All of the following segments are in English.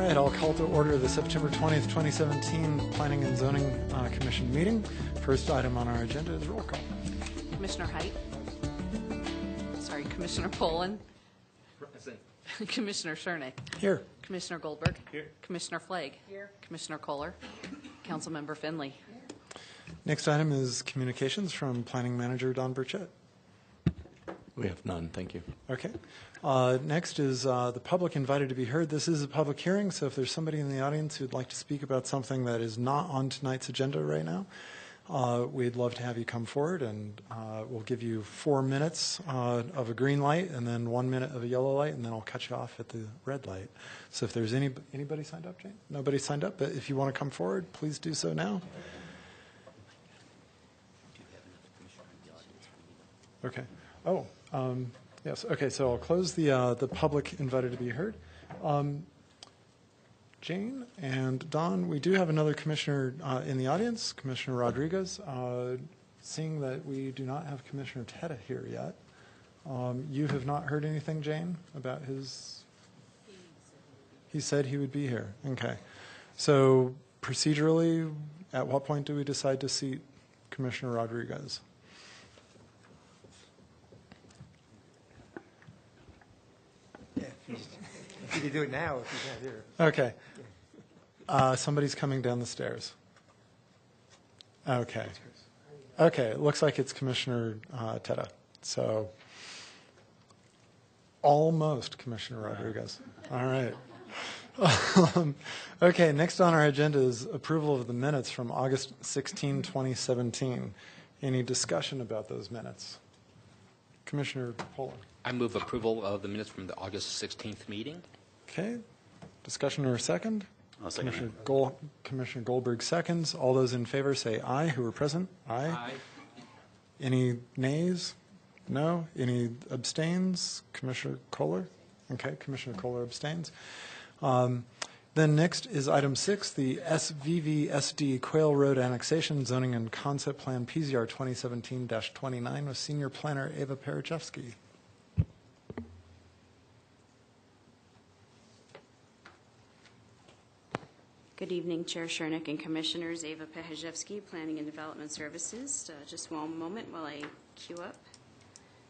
right, I'll call to order the September 20th, 2017 Planning and Zoning Commission meeting. First item on our agenda is roll call. Commissioner Height. Sorry, Commissioner Poland. Present. Commissioner Schernick. Here. Commissioner Goldberg. Here. Commissioner Flagg. Here. Commissioner Kohler. Councilmember Finley. Next item is communications from Planning Manager Don Burchett. We have none, thank you. Okay. Next is the public invited to be heard. This is a public hearing, so if there's somebody in the audience who'd like to speak about something that is not on tonight's agenda right now, we'd love to have you come forward, and we'll give you 4 minutes of a green light and then 1 minute of a yellow light, and then I'll cut you off at the red light. So if there's anybody signed up, Jane? Nobody signed up, but if you want to come forward, please do so now. Okay. Oh, yes. Okay, so I'll close the public invited to be heard. Jane and Don, we do have another commissioner in the audience, Commissioner Rodriguez. Seeing that we do not have Commissioner Teta here yet, you have not heard anything, Jane, about his? He said he would be here. Okay. So procedurally, at what point do we decide to seat Commissioner Rodriguez? You can do it now if he's not here. Okay. Somebody's coming down the stairs. Okay. Okay, it looks like it's Commissioner Teta. So almost Commissioner Rodriguez. All right. Okay, next on our agenda is approval of the minutes from August 16, 2017. Any discussion about those minutes? Commissioner Poland. I move approval of the minutes from the August 16th meeting. Okay. Discussion or a second? I'll second Commissioner Goldberg seconds. All those in favor say aye who are present. Aye. Aye. Any nays? No. Any abstains? Commissioner Kohler? Okay, Commissioner Kohler abstains. Then next is item 6, the SVVSD Quail Road Annexation Zoning and Concept Plan PZR 2017-29 with Senior Planner Ava Parachevsky. Good evening, Chair Schernick and Commissioners. Ava Pahajevsky, Planning and Development Services. Just one moment while I queue up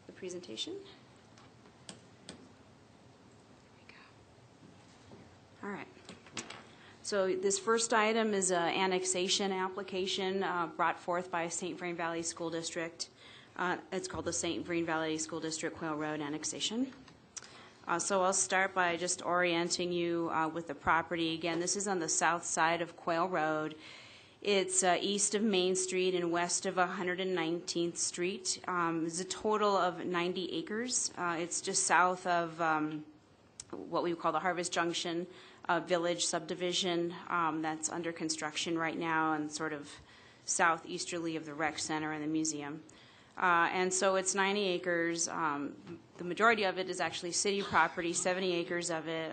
the presentation. There we go. All right. So this first item is an annexation application brought forth by St. Vrain Valley School District. It's called the St. Vrain Valley School District Quail Road Annexation. So I'll start by just orienting you with the property. Again, this is on the south side of Quail Road. It's east of Main Street and west of 119th Street. It's a total of 90 acres. It's just south of what we call the Harvest Junction Village subdivision that's under construction right now and sort of southeasterly of the rec center and the museum. And so it's 90 acres. The majority of it is actually city property, 70 acres of it,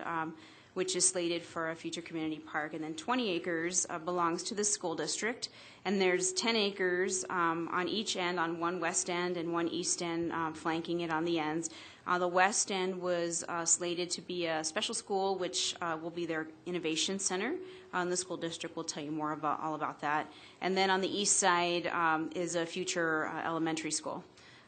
which is slated for a future community park. And then 20 acres belongs to the school district. And there's 10 acres on each end, on one west end and one east end, flanking it on the ends. The west end was slated to be a special school, which will be their innovation center. The school district will tell you more about all about that. And then on the east side is a future elementary school.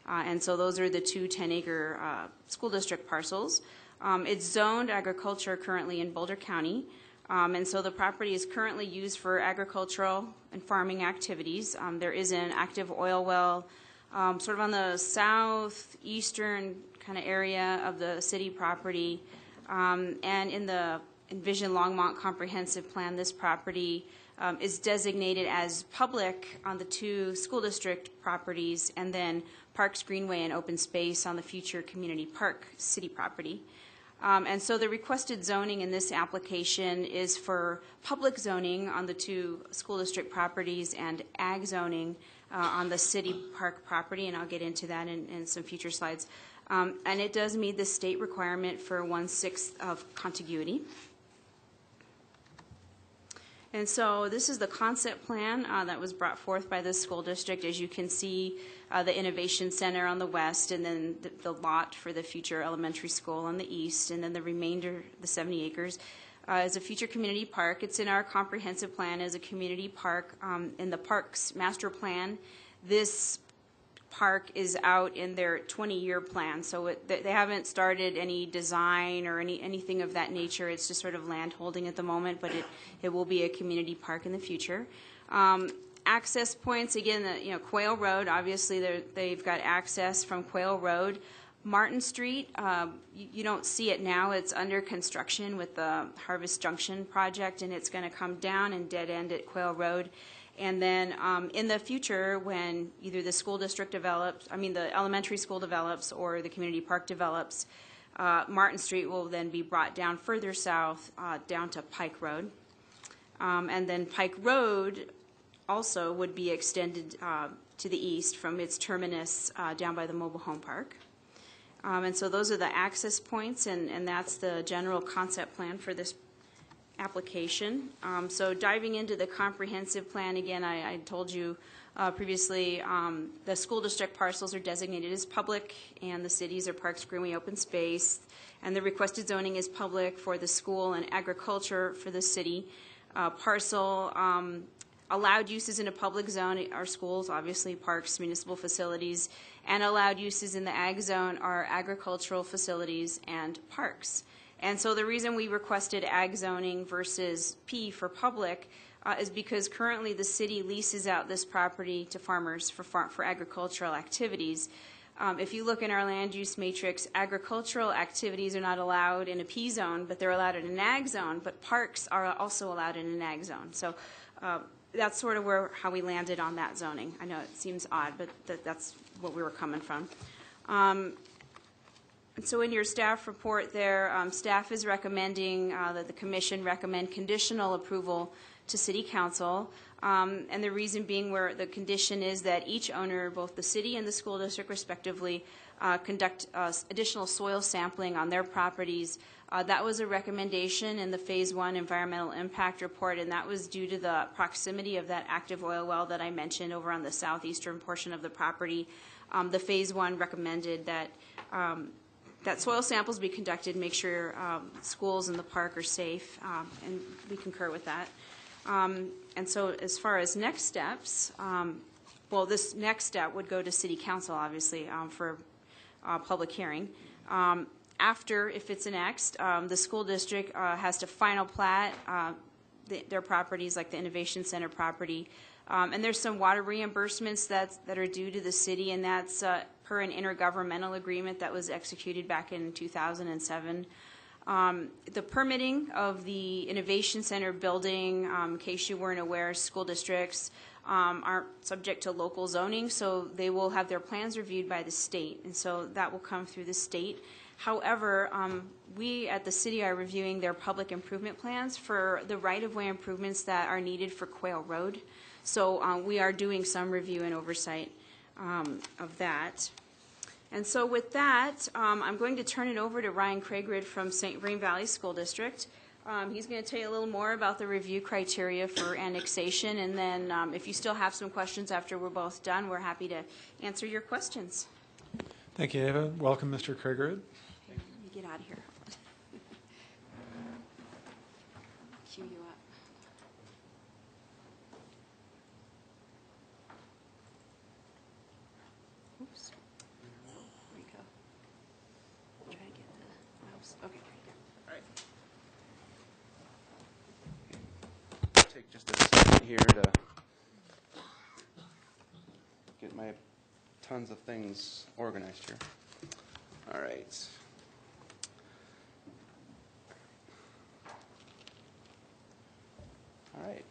And so those are the two 10-acre school district parcels. It's zoned agriculture currently in Boulder County. And so the property is currently used for agricultural and farming activities. There is an active oil well sort of on the southeastern kind of area of the city property. And in the Envision Longmont Comprehensive Plan, this property is designated as public on the two school district properties, and then Parks Greenway and open space on the future community park city property. And so the requested zoning in this application is for public zoning on the two school district properties and ag zoning on the city park property, and I'll get into that in some future slides. And it does meet the state requirement for 1/6 of contiguity. And so this is the concept plan that was brought forth by the school district. As you can see, the Innovation Center on the west, and then the lot for the future elementary school on the east, and then the remainder, the 70 acres, as a future community park. It's in our comprehensive plan as a community park. In the park's master plan, this park is out in their 20-year plan, so they haven't started any design or anything of that nature. It's just sort of land holding at the moment, but it will be a community park in the future. Access points, again, Quail Road, obviously they've got access from Quail Road. Martin Street, you don't see it now. It's under construction with the Harvest Junction project, and it's going to come down and dead end at Quail Road. And then in the future, when either the school district develops, the elementary school develops or the community park develops, Martin Street will then be brought down further south, down to Pike Road. And then Pike Road also would be extended to the east from its terminus down by the mobile home park. And so those are the access points, and that's the general concept plan for this application. So diving into the comprehensive plan, again, I told you previously, the school district parcels are designated as public, and the cities are parks, greenway, open space, and the requested zoning is public for the school and agriculture for the city. Parcel allowed uses in a public zone are schools, obviously parks, municipal facilities, and allowed uses in the ag zone are agricultural facilities and parks. And so the reason we requested ag zoning versus P for public is because currently the city leases out this property to farmers for agricultural activities. If you look in our land use matrix, agricultural activities are not allowed in a P zone, but they're allowed in an ag zone, but parks are also allowed in an ag zone. So that's sort of how we landed on that zoning. I know it seems odd, but that's what we were coming from. And so in your staff report there, staff is recommending that the commission recommend conditional approval to City Council. And the reason being where the condition is that each owner, both the city and the school district respectively, conduct additional soil sampling on their properties. That was a recommendation in the Phase 1 environmental impact report, and that was due to the proximity of that active oil well that I mentioned over on the southeastern portion of the property. The Phase 1 recommended that that soil samples be conducted, make sure schools and the park are safe, and we concur with that. And so as far as next steps, well, this next step would go to City Council, obviously, for public hearing. After, if it's annexed, the school district has to final plat their properties, like the Innovation Center property. And there's some water reimbursements that are due to the city, and that's per an intergovernmental agreement that was executed back in 2007. The permitting of the Innovation Center building, in case you weren't aware, school districts aren't subject to local zoning, so they will have their plans reviewed by the state, and so that will come through the state. However, we at the city are reviewing their public improvement plans for the right-of-way improvements that are needed for Quail Road. So we are doing some review and oversight of that. And so with that, I'm going to turn it over to Ryan Craigrid from St. Vrain Valley School District. He's going to tell you a little more about the review criteria for annexation, and then if you still have some questions after we're both done, we're happy to answer your questions. Thank you, Ava. Welcome, Mr. Craigrid. Let me get out of here. Cue you up. Oops. There you go. Try to get the mouse. Okay, great. All right. Take just a second here to get my tons of things organized here. All right. All right.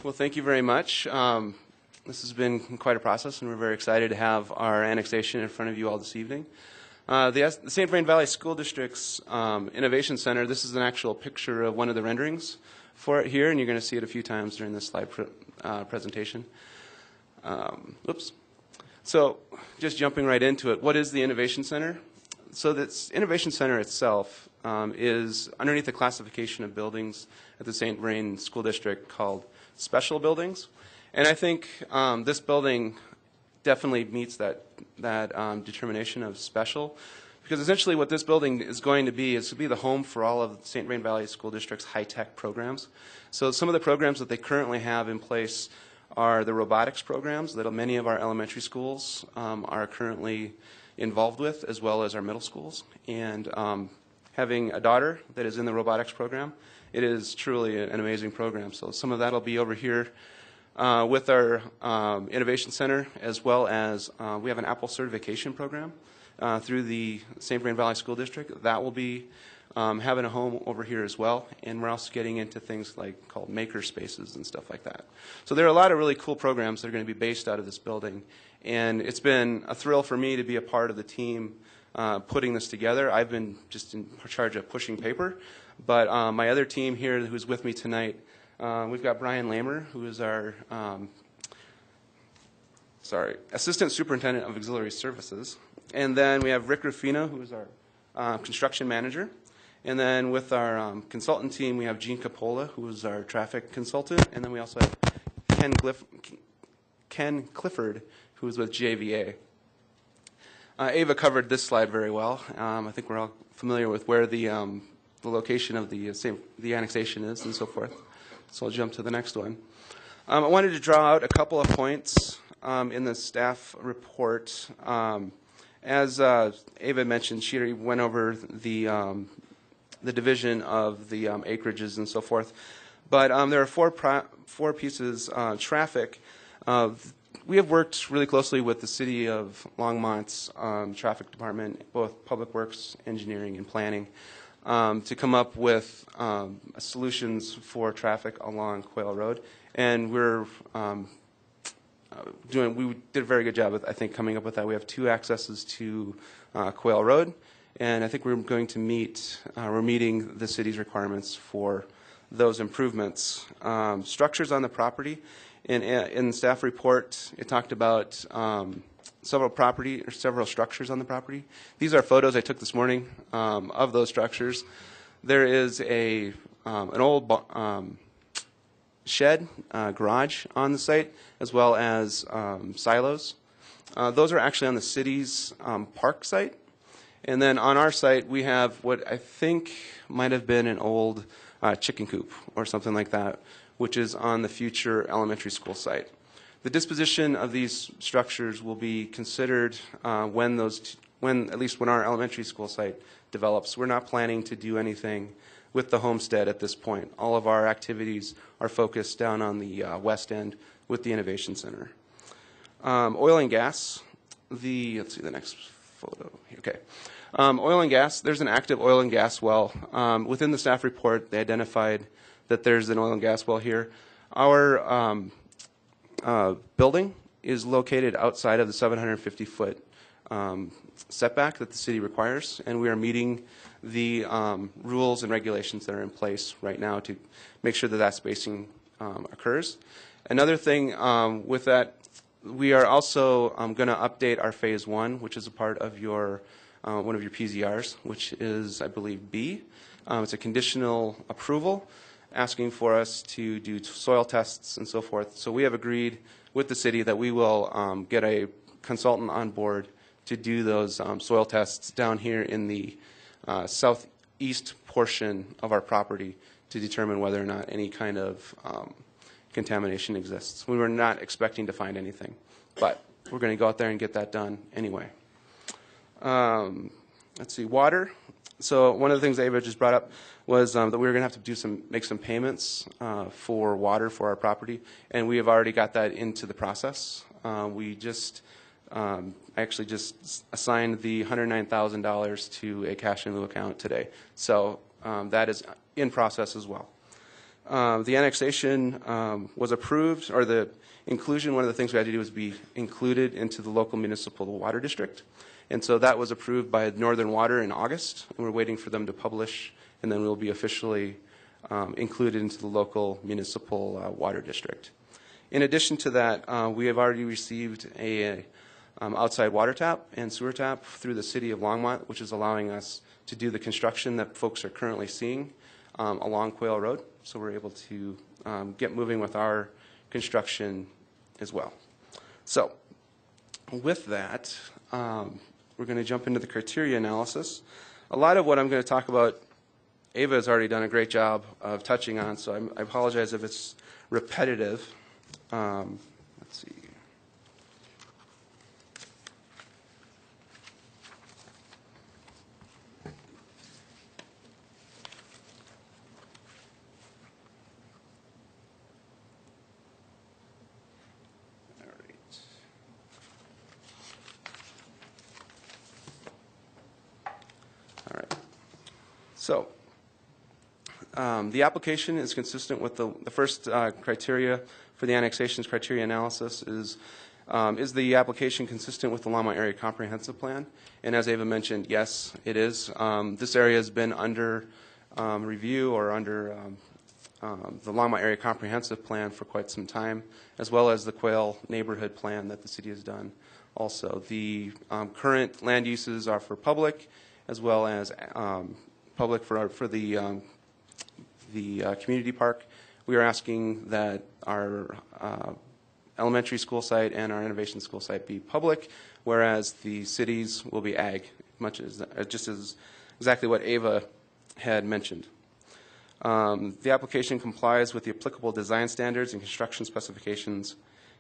Well, thank you very much. This has been quite a process, and we're very excited to have our annexation in front of you all this evening. The St. Vrain Valley School District's Innovation Center, this is an actual picture of one of the renderings for it here, and you're going to see it a few times during this slide presentation. Oops. So just jumping right into it, what is the Innovation Center? So this Innovation Center itself is underneath the classification of buildings at the St. Vrain School District called special buildings. And I think this building definitely meets that determination of special Because essentially what this building is going to be is to be the home for all of St. Vrain Valley School District's high-tech programs. So some of the programs that they currently have in place are the robotics programs that many of our elementary schools are currently involved with, as well as our middle schools. And having a daughter that is in the robotics program, it is truly an amazing program. So some of that will be over here with our Innovation Center, as well as we have an Apple certification program through the St. Vrain Valley School District. That will be having a home over here as well. And we're also getting into things like called maker spaces and stuff like that. So there are a lot of really cool programs that are going to be based out of this building. And it's been a thrill for me to be a part of the team putting this together. I've been just in charge of pushing paper. But my other team here who's with me tonight, we've got Brian Lamer, who is our Assistant Superintendent of Auxiliary Services. And then we have Rick Rufino, who is our Construction Manager. And then with our consultant team, we have Gene Capola, who is our Traffic Consultant. And then we also have Ken Clifford, who is with JVA. Ava covered this slide very well. I think we're all familiar with where the location of the annexation is and so forth. So I'll jump to the next one. I wanted to draw out a couple of points in the staff report. As Ava mentioned, she went over the division of the acreages and so forth. But there are four pieces. Traffic. We have worked really closely with the City of Longmont's traffic department, both Public Works, Engineering, and Planning, to come up with solutions for traffic along Quail Road. And we did a very good job, I think, coming up with that. We have 2 accesses to Quail Road, and I think we're going to we're meeting the city's requirements for those improvements. Structures on the property. In the staff report, it talked about several structures on the property. These are photos I took this morning of those structures. There is an old shed, garage on the site, as well as silos. Those are actually on the city's park site. And then on our site, we have what I think might have been an old chicken coop or something like that, which is on the future elementary school site. The disposition of these structures will be considered at least when our elementary school site develops. We're not planning to do anything with the homestead at this point. All of our activities are focused down on the west end with the Innovation Center. Oil and gas. Let's see the next photo. Okay. Oil and gas. There's an active oil and gas well. Within the staff report, they identified that there's an oil and gas well here. Our building is located outside of the 750-foot setback that the city requires, and we are meeting the rules and regulations that are in place right now to make sure that spacing occurs. Another thing with that, we are also going to update our Phase 1, which is a part of one of your PZRs, which is, I believe, B. It's a conditional approval, asking for us to do soil tests and so forth. So we have agreed with the city that we will get a consultant on board to do those soil tests down here in the southeast portion of our property to determine whether or not any kind of contamination exists. We were not expecting to find anything, but we're going to go out there and get that done anyway. Let's see, water. So one of the things Ava just brought up was that we were going to have to make some payments for water for our property, and we have already got that into the process. We actually just assigned the $109,000 to a cash in lieu account today. So that is in process as well. The annexation was approved, or the inclusion, one of the things we had to do was be included into the local municipal water district. And so that was approved by Northern Water in August, and we're waiting for them to publish, and then we'll be officially included into the local municipal water district. In addition to that, we have already received a outside water tap and sewer tap through the City of Longmont, which is allowing us to do the construction that folks are currently seeing along Quail Road. So we're able to get moving with our construction as well. So with that, we're going to jump into the criteria analysis. A lot of what I'm going to talk about, Ava has already done a great job of touching on, so I apologize if it's repetitive. Let's see. All right. All right. So, the application is consistent with the first criteria for the annexations criteria analysis is the application consistent with the Longmont Area Comprehensive Plan? And as Ava mentioned, yes, it is. This area has been under review or under the Longmont Area Comprehensive Plan for quite some time, as well as the Quail Neighborhood Plan that the city has done also. The current land uses are for public, as well as public for the community park. We are asking that our elementary school site and our innovation school site be public, whereas the cities will be ag, much as just as exactly what Ava had mentioned. The application complies with the applicable design standards and construction specifications,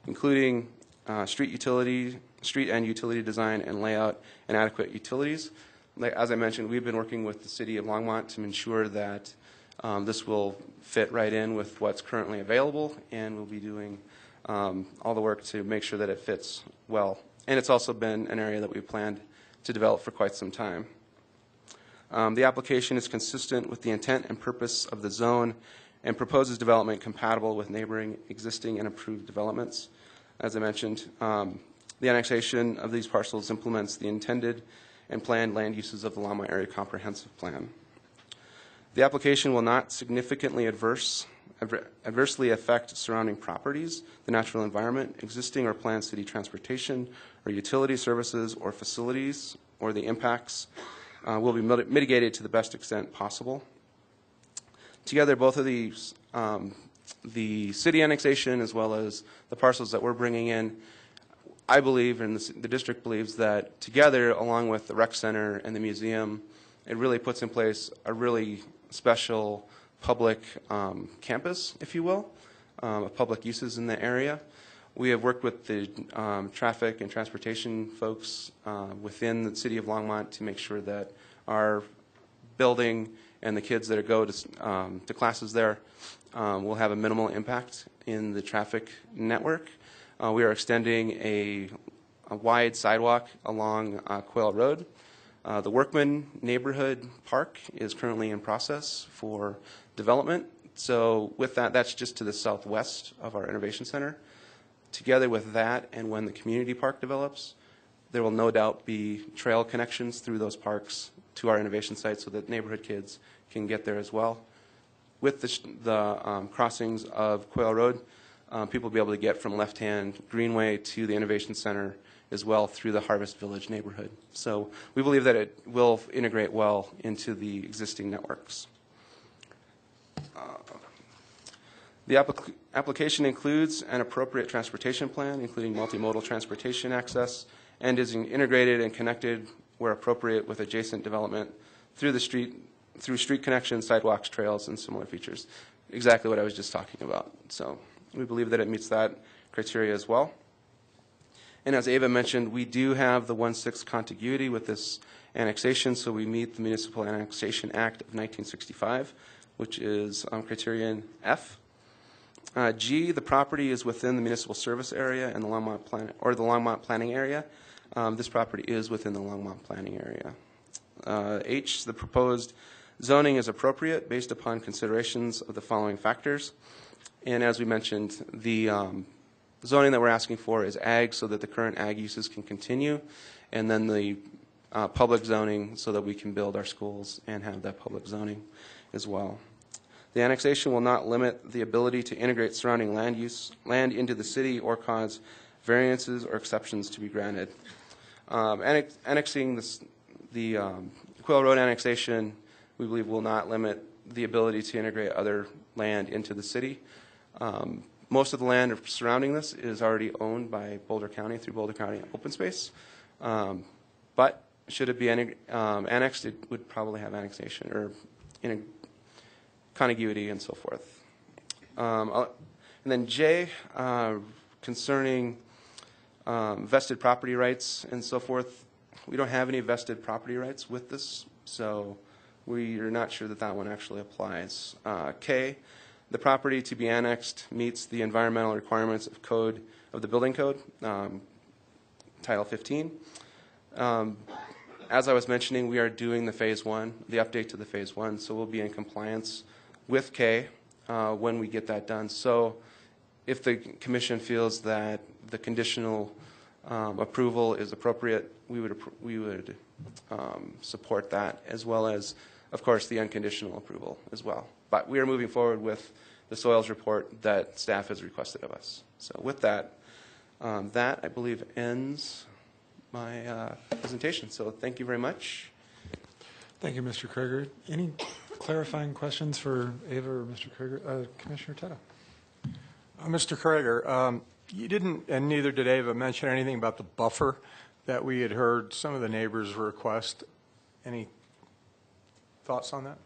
including street and utility design and layout and adequate utilities. As I mentioned, we've been working with the city of Longmont to ensure that this will fit right in with what's currently available, and we'll be doing all the work to make sure that it fits well. And it's also been an area that we've planned to develop for quite some time. The application is consistent with the intent and purpose of the zone and proposes development compatible with neighboring existing and approved developments. As I mentioned, the annexation of these parcels implements the intended and planned land uses of the Longmont Area Comprehensive Plan. The application will not significantly adversely affect surrounding properties, the natural environment, existing or planned city transportation or utility services or facilities, or the impacts will be mitigated to the best extent possible. Together, both of these, the city annexation as well as the parcels that we're bringing in, I believe, and the district believes, that together, along with the rec center and the museum, it really puts in place a really special public campus, if you will, of public uses in the area. We have worked with the traffic and transportation folks within the city of Longmont to make sure that our building and the kids that go to classes there will have a minimal impact in the traffic network. We are extending a wide sidewalk along Quail Road. The Workman Neighborhood Park is currently in process for development. So with that, that's just to the southwest of our Innovation Center. Together with that, and when the community park develops, there will no doubt be trail connections through those parks to our innovation site so that neighborhood kids can get there as well. With the crossings of Quail Road, people will be able to get from left-hand Greenway to the Innovation Center as well through the Harvest Village neighborhood. So we believe that it will integrate well into the existing networks. The application includes an appropriate transportation plan, including multimodal transportation access, and is integrated and connected where appropriate with adjacent development through street connections, sidewalks, trails, and similar features. Exactly what I was just talking about. So we believe that it meets that criteria as well. And as Ava mentioned, we do have the 1/6 contiguity with this annexation, so we meet the Municipal Annexation Act of 1965, which is criterion F. G, the property is within the municipal service area and the Longmont planning area. This property is within the Longmont planning area. H, the proposed zoning is appropriate based upon considerations of the following factors. And as we mentioned, the zoning that we're asking for is ag so that the current ag uses can continue, and then the public zoning so that we can build our schools and have that public zoning as well. The annexation will not limit the ability to integrate surrounding land into the city or cause variances or exceptions to be granted. Annexing the Quail Road annexation, we believe, will not limit the ability to integrate other land into the city. Most of the land surrounding this is already owned by Boulder County through Boulder County Open Space. But should it be annexed, it would probably have annexation or contiguity and so forth. And then J, concerning vested property rights and so forth, we don't have any vested property rights with this, so we are not sure that that one actually applies. K, the property to be annexed meets the environmental requirements of the building code, Title 15. As I was mentioning, we are doing the Phase 1, the update to the Phase 1, so we'll be in compliance with K when we get that done. So if the commission feels that the conditional approval is appropriate, we would support that, as well as, of course, the unconditional approval as well. But we are moving forward with the soils report that staff has requested of us. So with that, that I believe ends my presentation. So thank you very much. Thank you, Mr. Krieger. Any clarifying questions for Ava or Mr. Krieger? Commissioner Teta. Mr. Krieger, you didn't, and neither did Ava, mention anything about the buffer that we had heard some of the neighbors request. Any thoughts on that?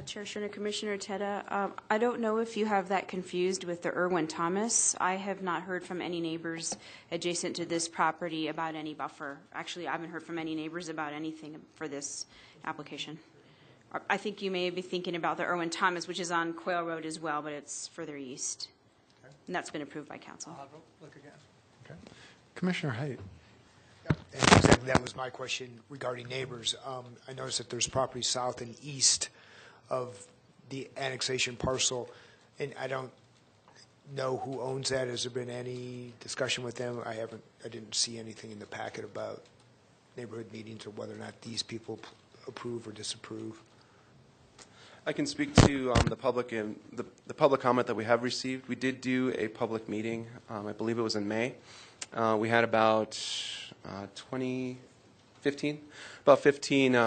Chair Sherner, Commissioner Teta, I don't know if you have that confused with the Irwin Thomas. I have not heard from any neighbors adjacent to this property about any buffer. Actually, I haven't heard from any neighbors about anything for this application. I think you may be thinking about the Irwin Thomas, which is on Quail Road as well, but it's further east. Okay. And that's been approved by council. I'll look again. Okay. Commissioner Height. And exactly, that was my question regarding neighbors. I noticed that there's property south and east of the annexation parcel, and I don't know who owns that. Has there been any discussion with them? I didn't see anything in the packet about neighborhood meetings or whether or not these people approve or disapprove. I can speak to the public and the public comment that we have received. We did do a public meeting. I believe it was in May. We had about 15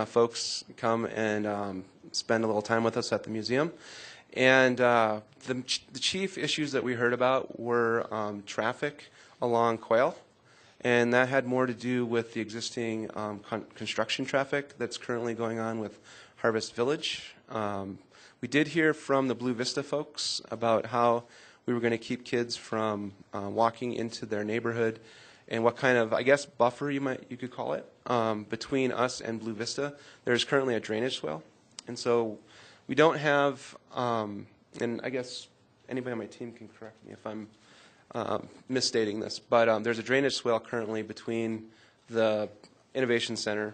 folks come and spend a little time with us at the museum. And the chief issues that we heard about were traffic along Quail. And that had more to do with the existing construction traffic that's currently going on with Harvest Village. We did hear from the Blue Vista folks about how we were going to keep kids from walking into their neighborhood and what kind of, I guess, buffer you could call it between us and Blue Vista. There's currently a drainage swale, and so we don't have. And I guess anybody on my team can correct me if I'm misstating this, but there's a drainage swale currently between the Innovation Center.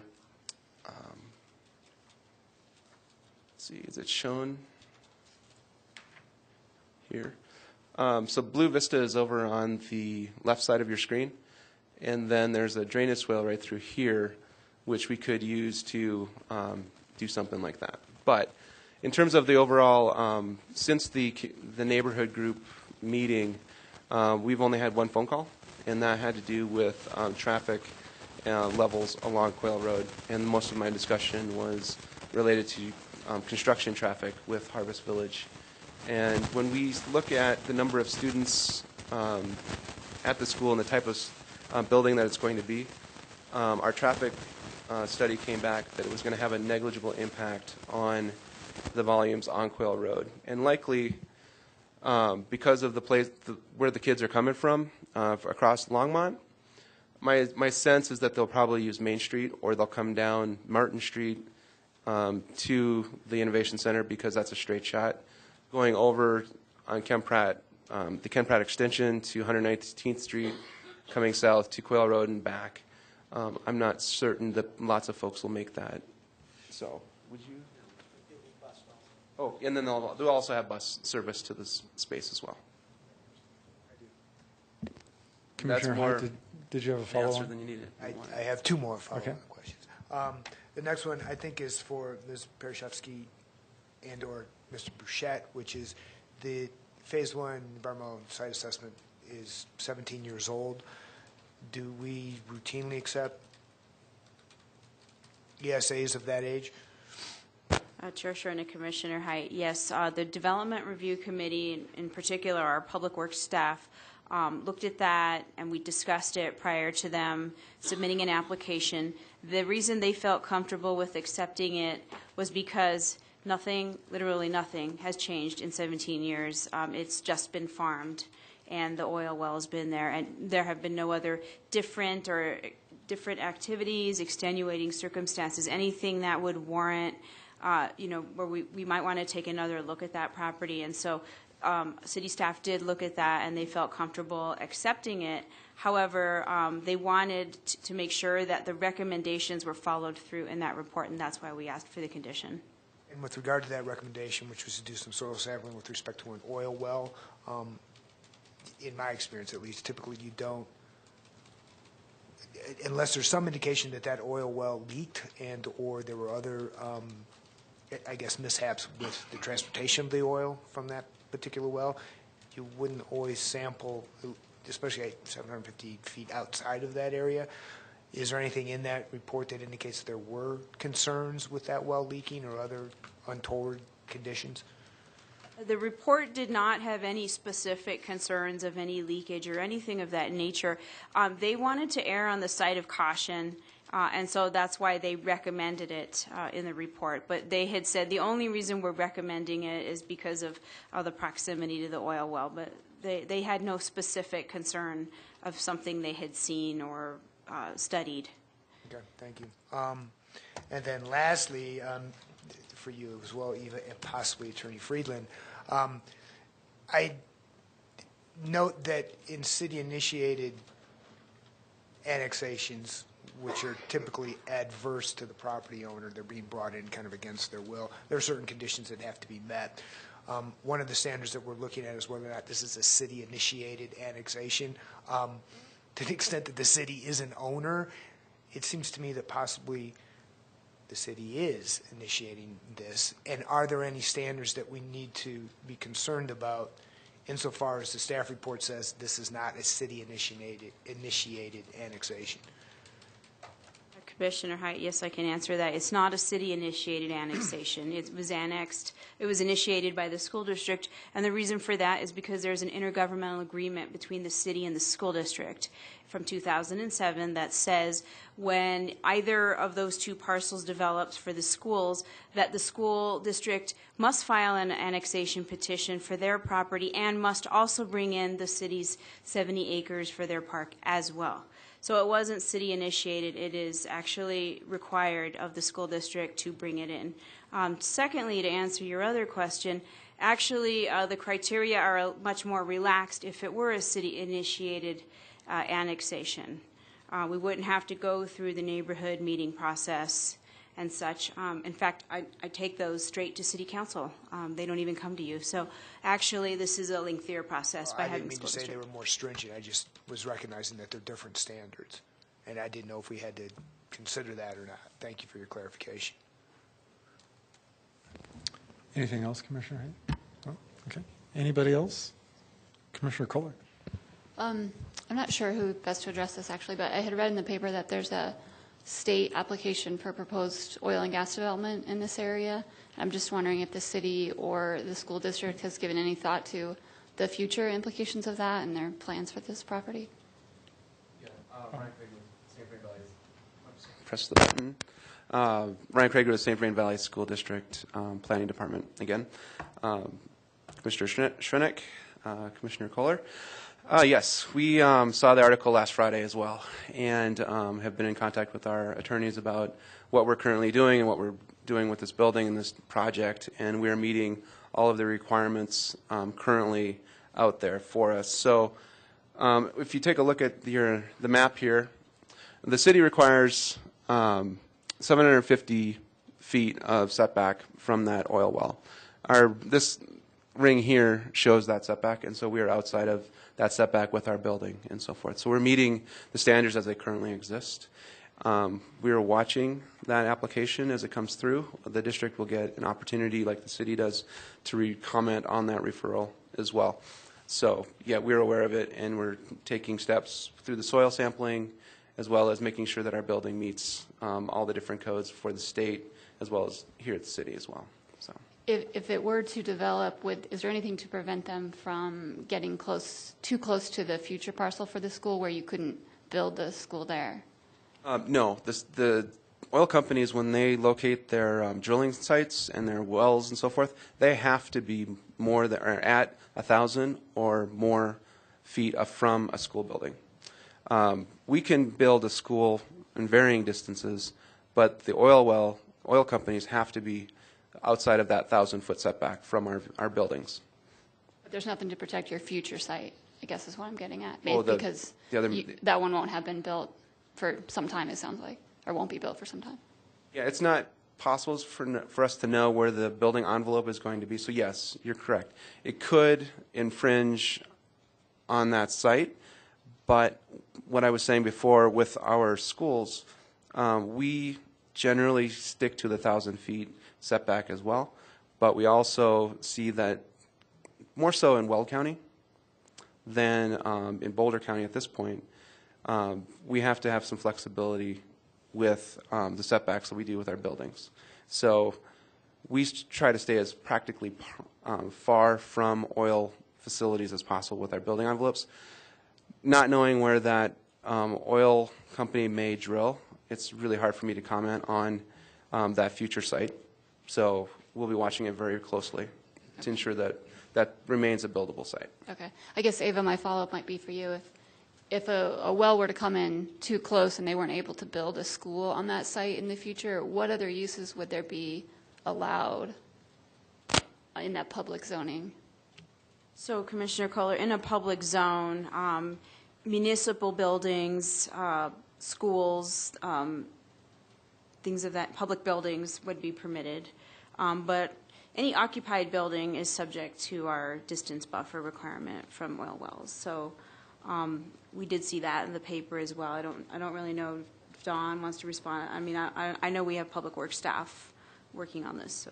Let's see, is it shown here? So Blue Vista is over on the left side of your screen. And then there's a drainage swale right through here, which we could use to do something like that. But in terms of the overall, since the neighborhood group meeting, we've only had one phone call, and that had to do with traffic levels along Quail Road. And most of my discussion was related to construction traffic with Harvest Village. And when we look at the number of students at the school and the type of building that it's going to be, our traffic study came back that it was going to have a negligible impact on the volumes on Quail Road. And likely, because of the place where the kids are coming from across Longmont, my sense is that they'll probably use Main Street or they'll come down Martin Street to the Innovation Center because that's a straight shot. Going over on the Ken Pratt extension to 119th Street, coming south to Quail Road and back. I'm not certain that lots of folks will make that. So, would you? Oh, and then they'll also have bus service to this space as well. Commissioner Height, did you have a follow-on? Than you needed. I have two more follow-up Okay. questions. The next one, I think, is for Ms. Perishevsky and or Mr. Bouchette, which is the Phase 1 environmental site assessment is 17 years old. Do we routinely accept ESAs of that age? Chair Sherner, Commissioner Height, yes. The Development Review Committee, in particular our Public Works staff, looked at that, and we discussed it prior to them submitting an application. The reason they felt comfortable with accepting it was because nothing, literally nothing, has changed in 17 years. It's just been farmed, and the oil well has been there, and there have been no other different activities, extenuating circumstances, anything that would warrant, where we might want to take another look at that property. And so city staff did look at that, and they felt comfortable accepting it. However, they wanted to make sure that the recommendations were followed through in that report, and that's why we asked for the condition. And with regard to that recommendation, which was to do some soil sampling with respect to an oil well, in my experience at least, typically you don't, unless there's some indication that that oil well leaked and or there were other, mishaps with the transportation of the oil from that particular well, you wouldn't always sample, especially 750 feet outside of that area. Is there anything in that report that indicates that there were concerns with that well leaking or other untoward conditions? The report did not have any specific concerns of any leakage or anything of that nature. They wanted to err on the side of caution, and so that's why they recommended it in the report. But they had said the only reason we're recommending it is because of the proximity to the oil well. But they had no specific concern of something they had seen or studied. Okay, thank you. And then lastly, for you as well, Eva, and possibly Attorney Friedland, I note that in city-initiated annexations, which are typically adverse to the property owner, they're being brought in kind of against their will, there are certain conditions that have to be met. One of the standards that we're looking at is whether or not this is a city-initiated annexation. To the extent that the city is an owner, it seems to me that possibly the city is initiating this. And are there any standards that we need to be concerned about insofar as the staff report says this is not a city-initiated annexation? Commissioner Haidt, yes, I can answer that. It's not a city-initiated annexation. It was annexed. It was initiated by the school district, and the reason for that is because there's an intergovernmental agreement between the city and the school district from 2007 that says when either of those two parcels develops for the schools, that the school district must file an annexation petition for their property and must also bring in the city's 70 acres for their park as well. So it wasn't city initiated. It is actually required of the school district to bring it in. Secondly, to answer your other question, actually the criteria are much more relaxed if it were a city initiated annexation. We wouldn't have to go through the neighborhood meeting process and such. In fact, I take those straight to city council. They don't even come to you. So actually this is a lengthier process by having the school district. I didn't mean to say they were more stringent. I just was recognizing that they're different standards. And I didn't know if we had to consider that or not. Thank you for your clarification. Anything else, Commissioner Haidt? Oh, okay. Anybody else? Commissioner Kohler. I'm not sure who best to address this actually, but I had read in the paper that there's a state application for proposed oil and gas development in this area. I'm just wondering if the city or the school district has given any thought to the future implications of that and their plans for this property. Yeah, Ryan Craig with St. Vrain Valley. Press the button. Ryan Craig with St. Vrain Valley School District Planning Department again. Commissioner Schrenek, Commissioner Kohler. Yes, we saw the article last Friday as well, and have been in contact with our attorneys about what we're currently doing and what we're doing with this building and this project, and we are meeting all of the requirements currently out there for us. So if you take a look at the map here, the city requires 750 feet of setback from that oil well. This ring here shows that setback, and so we are outside of that setback with our building and so forth. So we're meeting the standards as they currently exist. We are watching that application as it comes through. The district will get an opportunity, like the city does, to comment on that referral as well. So, yeah, we're aware of it, and we're taking steps through the soil sampling, as well as making sure that our building meets all the different codes for the state, as well as here at the city as well. So, If it were to develop, is there anything to prevent them from getting too close to the future parcel for the school where you couldn't build the school there? No, the oil companies, when they locate their drilling sites and their wells and so forth, they have to be more than, or at 1,000 or more feet from a school building. We can build a school in varying distances, but the oil companies have to be outside of that 1,000-foot setback from our buildings. But there's nothing to protect your future site, I guess is what I'm getting at. Oh, because that one won't have been built for some time, it sounds like, or won't be built for some time. Yeah, it's not possible for us to know where the building envelope is going to be. So yes, you're correct. It could infringe on that site, but what I was saying before with our schools, we generally stick to the 1,000 feet setback as well, but we also see that more so in Weld County than in Boulder County at this point. We have to have some flexibility with the setbacks that we do with our buildings. So we try to stay as practically far from oil facilities as possible with our building envelopes. Not knowing where that oil company may drill, it's really hard for me to comment on that future site. So we'll be watching it very closely to ensure that that remains a buildable site. Okay. I guess, Ava, my follow-up might be for you. If a well were to come in too close and they weren't able to build a school on that site in the future, what other uses would there be allowed in that public zoning? So, Commissioner Kohler, in a public zone, municipal buildings, schools, things of that, public buildings would be permitted. But any occupied building is subject to our distance buffer requirement from oil wells. So we did see that in the paper as well. I don't really know if Dawn wants to respond. I mean, I know we have public works staff working on this. So.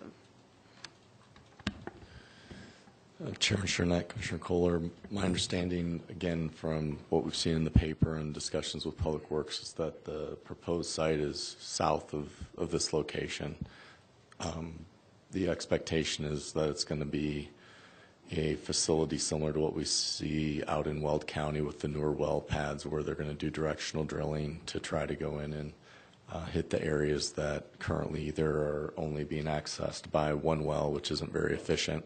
Chairman Shurnett, Commissioner Kohler, my understanding, again, from what we've seen in the paper and discussions with Public Works, is that the proposed site is south of this location. The expectation is that it's going to be a facility similar to what we see out in Weld County with the newer well pads, where they're going to do directional drilling to try to go in and hit the areas that currently either are only being accessed by one well, which isn't very efficient.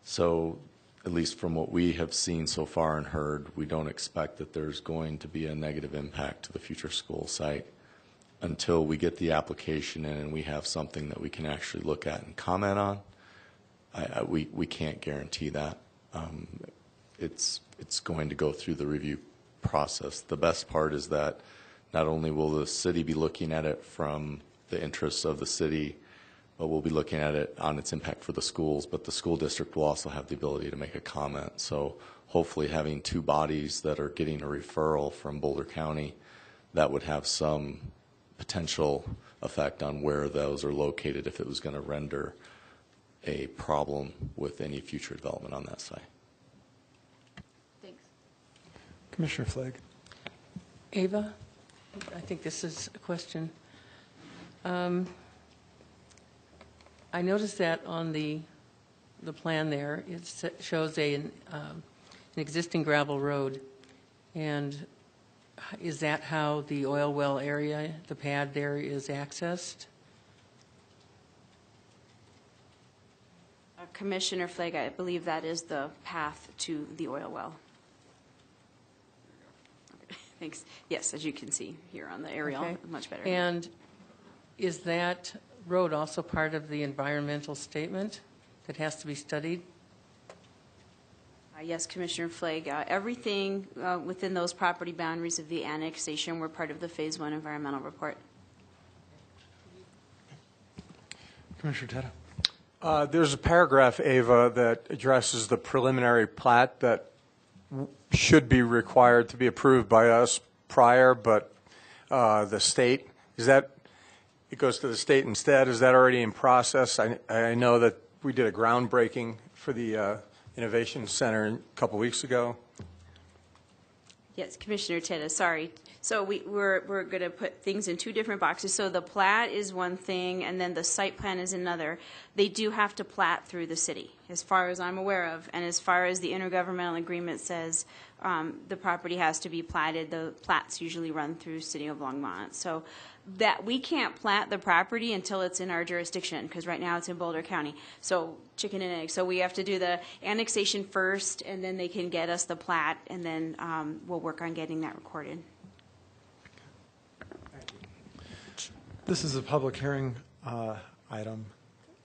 So at least from what we have seen so far and heard, we don't expect that there's going to be a negative impact to the future school site until we get the application in and we have something that we can actually look at and comment on. We can't guarantee that. It's going to go through the review process. The best part is that not only will the city be looking at it from the interests of the city, but we'll be looking at it on its impact for the schools, but the school district will also have the ability to make a comment. So hopefully having two bodies that are getting a referral from Boulder County, that would have some potential effect on where those are located if it was going to render a problem with any future development on that site. Thanks. Commissioner Flagg. Ava, I think this is a question. I noticed that on the plan there, it shows an existing gravel road. And is that how the oil well area, the pad there, is accessed? Commissioner Flagg, I believe that is the path to the oil well. Okay, thanks. Yes, as you can see here on the aerial, Okay. much better. And is that road also part of the environmental statement that has to be studied? Yes, Commissioner Flagg. Everything within those property boundaries of the annexation were part of the Phase 1 environmental report. Commissioner Teta. There's a paragraph, Ava, that addresses the preliminary plat that should be required to be approved by us prior, but the state, is that, it goes to the state instead? Is that already in process? I know that we did a groundbreaking for the Innovation Center a couple weeks ago. Yes, Commissioner Teta, sorry. So we're going to put things in two different boxes. So the plat is one thing, and then the site plan is another. They do have to plat through the city, as far as I'm aware of, and as far as the intergovernmental agreement says, the property has to be platted. The plats usually run through City of Longmont. So that we can't plat the property until it's in our jurisdiction, because right now it's in Boulder County. So chicken and egg. So we have to do the annexation first, and then they can get us the plat, and then we'll work on getting that recorded. This is a public hearing item.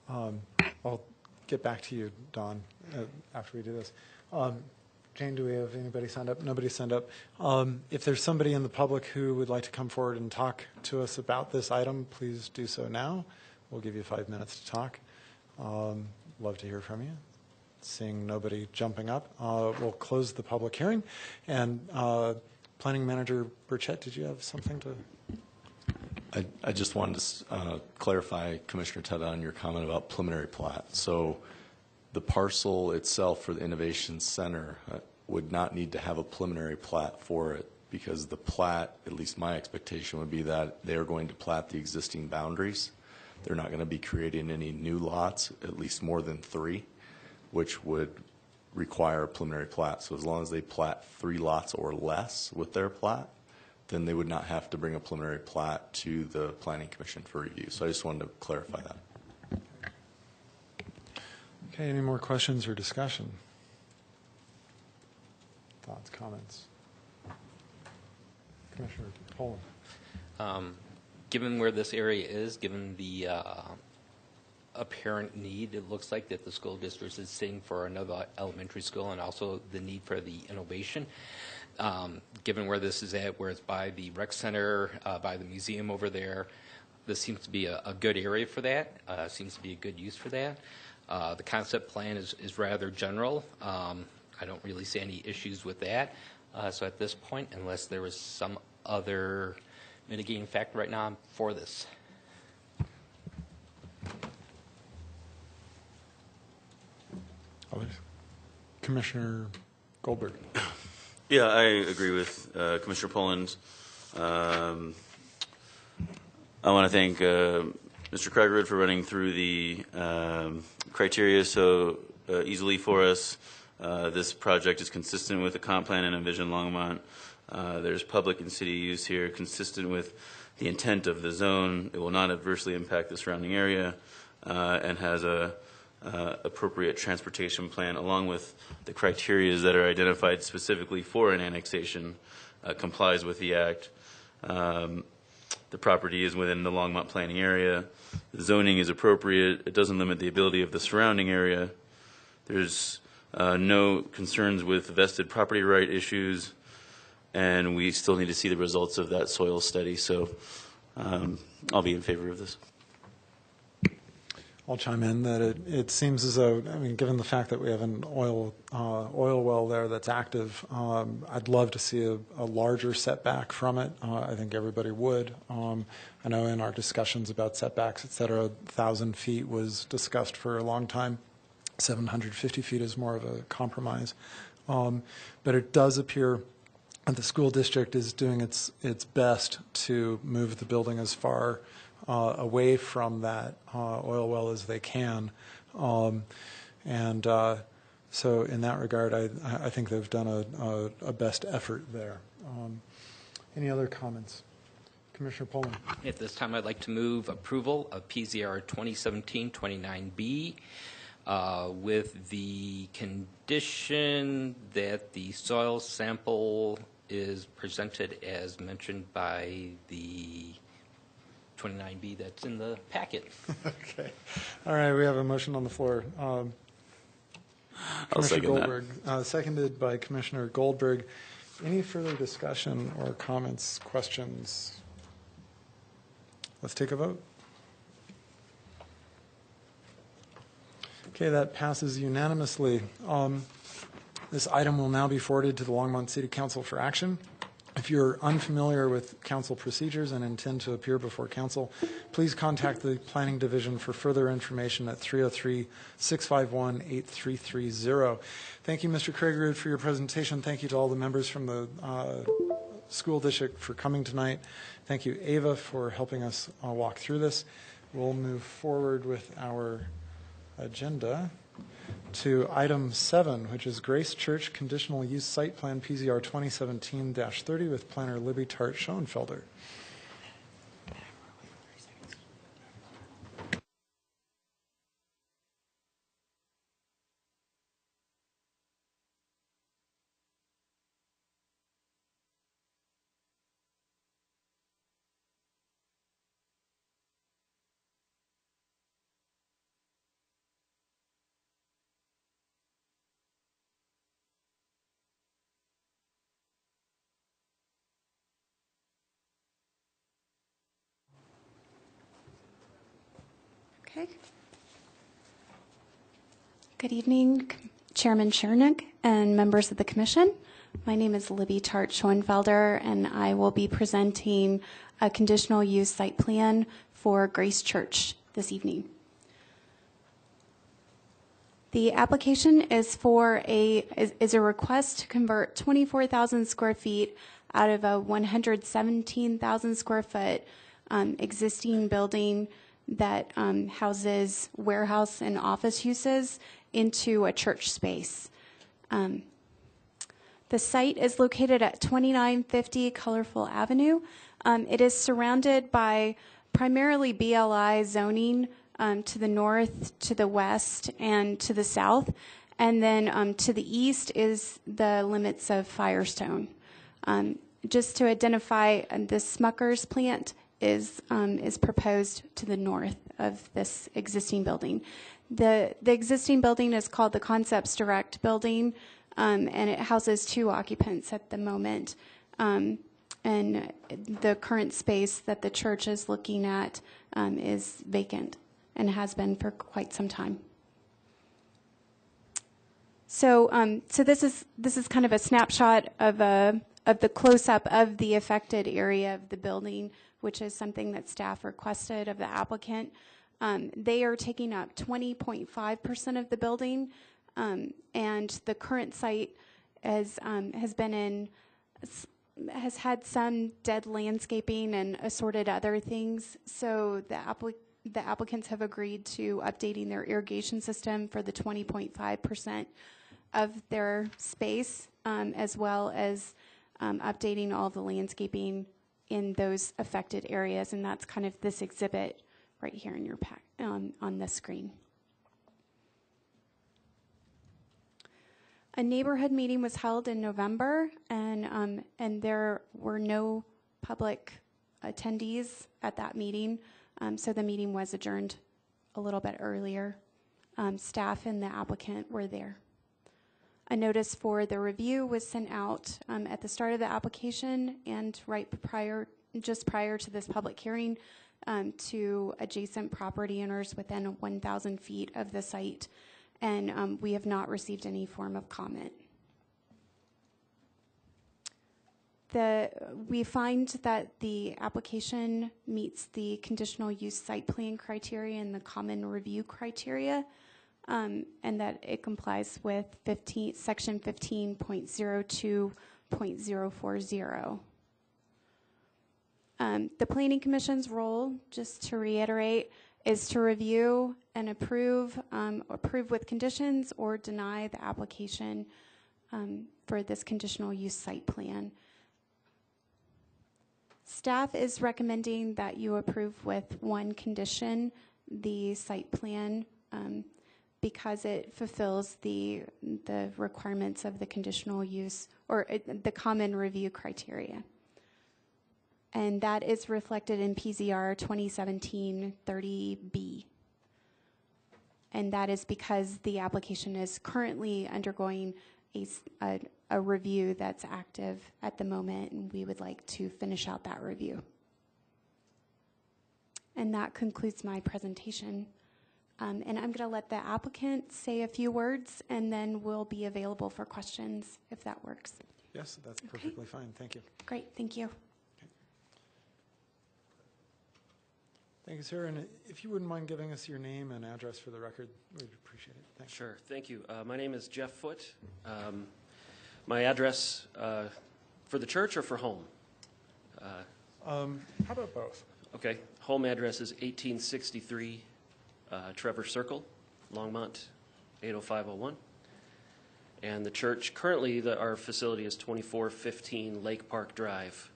I'll get back to you, Don, after we do this. Jane, do we have anybody signed up? Nobody signed up. If there's somebody in the public who would like to come forward and talk to us about this item, please do so now. We'll give you 5 minutes to talk. Love to hear from you. Seeing nobody jumping up, we'll close the public hearing. And Planning Manager Burchett, did you have something to? I just wanted to clarify, Commissioner Teta, on your comment about preliminary plat. So the parcel itself for the Innovation Center would not need to have a preliminary plat for it, because the plat, at least my expectation would be that they're going to plat the existing boundaries. They're not going to be creating any new lots, at least more than 3, which would require a preliminary plat. So as long as they plat 3 lots or less with their plat, then they would not have to bring a preliminary plat to the Planning Commission for review. So I just wanted to clarify that. Okay, any more questions or discussion? Thoughts, comments? Commissioner Poland. Given where this area is, given the apparent need, it looks like that the school district is seeing for another elementary school, and also the need for the innovation. Given where this is at, where it's by the rec center, by the museum over there, this seems to be a good area for that, seems to be a good use for that. The concept plan is rather general. I don't really see any issues with that. So at this point, unless there was some other mitigating factor right now, I'm for this. Others? Commissioner Goldberg. Yeah, I agree with Commissioner Poland. I want to thank Mr. Kriegerud for running through the criteria so easily for us. This project is consistent with the comp plan and Envision Longmont. There's public and city use here consistent with the intent of the zone. It will not adversely impact the surrounding area and has a appropriate transportation plan along with the criteria that are identified specifically for an annexation, complies with the act. The property is within the Longmont planning area. The zoning is appropriate. It doesn't limit the ability of the surrounding area. There's no concerns with vested property right issues, and we still need to see the results of that soil study. So I'll be in favor of this. I'll chime in that it seems as though, I mean, given the fact that we have an oil well there that's active, I'd love to see a larger setback from it. I think everybody would. I know in our discussions about setbacks, et cetera, 1,000 feet was discussed for a long time. 750 feet is more of a compromise. But it does appear that the school district is doing its best to move the building as far away from that oil well as they can. So in that regard, I think they've done a best effort there. Any other comments? Commissioner Poland. At this time, I'd like to move approval of PZR 2017-29B with the condition that the soil sample is presented as mentioned by the 29B that's in the packet. Okay. All right, we have a motion on the floor. Commissioner Goldberg, seconded by Commissioner Goldberg. Any further discussion or comments, questions? Let's take a vote. Okay, that passes unanimously. This item will now be forwarded to the Longmont City Council for action. If you're unfamiliar with council procedures and intend to appear before council, please contact the Planning Division for further information at 303-651-8330. Thank you, Mr. Kriegerud, for your presentation. Thank you to all the members from the School District for coming tonight. Thank you, Ava, for helping us walk through this. We'll move forward with our agenda to item 7, which is Grace Church Conditional Use Site Plan PZR 2017-30 with planner Libby Tart Schoenfelder. Okay. Good evening, Chairman Chernick and members of the Commission. My name is Libby Tart Schoenfelder, and I will be presenting a conditional use site plan for Grace Church this evening. The application is for a request to convert 24,000 square feet out of a 117,000 square foot existing building that houses warehouse and office uses into a church space. The site is located at 2950 Colorful Avenue. It is surrounded by primarily BLI zoning to the north, to the west, and to the south. And then to the east is the limits of Firestone. Just to identify, the Smucker's plant is proposed to the north of this existing building. The existing building is called the Concepts Direct building, and it houses 2 occupants at the moment. And the current space that the church is looking at is vacant and has been for quite some time. So this is kind of a snapshot of the close-up of the affected area of the building, which is something that staff requested of the applicant. They are taking up 20.5% of the building, and the current site has had some dead landscaping and assorted other things. So the applicants have agreed to updating their irrigation system for the 20.5% of their space, as well as updating all the landscaping in those affected areas, and that's kind of this exhibit right here in your pack on the screen. A neighborhood meeting was held in November, and there were no public attendees at that meeting, so the meeting was adjourned a little bit earlier. Staff and the applicant were there. A notice for the review was sent out at the start of the application and just prior to this public hearing to adjacent property owners within 1,000 feet of the site, and we have not received any form of comment. We find that the application meets the conditional use site plan criteria and the common review criteria, and that it complies with section 15.02.040. The Planning Commission's role, just to reiterate, is to review and approve with conditions or deny the application for this conditional use site plan. Staff is recommending that you approve with one condition the site plan because it fulfills the requirements of the conditional use or the common review criteria. And that is reflected in PZR 2017-30B. And that is because the application is currently undergoing a review that's active at the moment, and we would like to finish out that review. And that concludes my presentation. And I'm going to let the applicant say a few words, and then we'll be available for questions if that works. Yes, that's perfectly fine. Thank you. Great, thank you. Thank you, sir. And if you wouldn't mind giving us your name and address for the record, we'd appreciate it. Thanks. Sure. Thank you. My name is Jeff Foote. My address for the church or for home? How about both? Okay. Home address is 1863 Trevor Circle, Longmont, 80501. And the church, currently our facility is 2415 Lake Park Drive,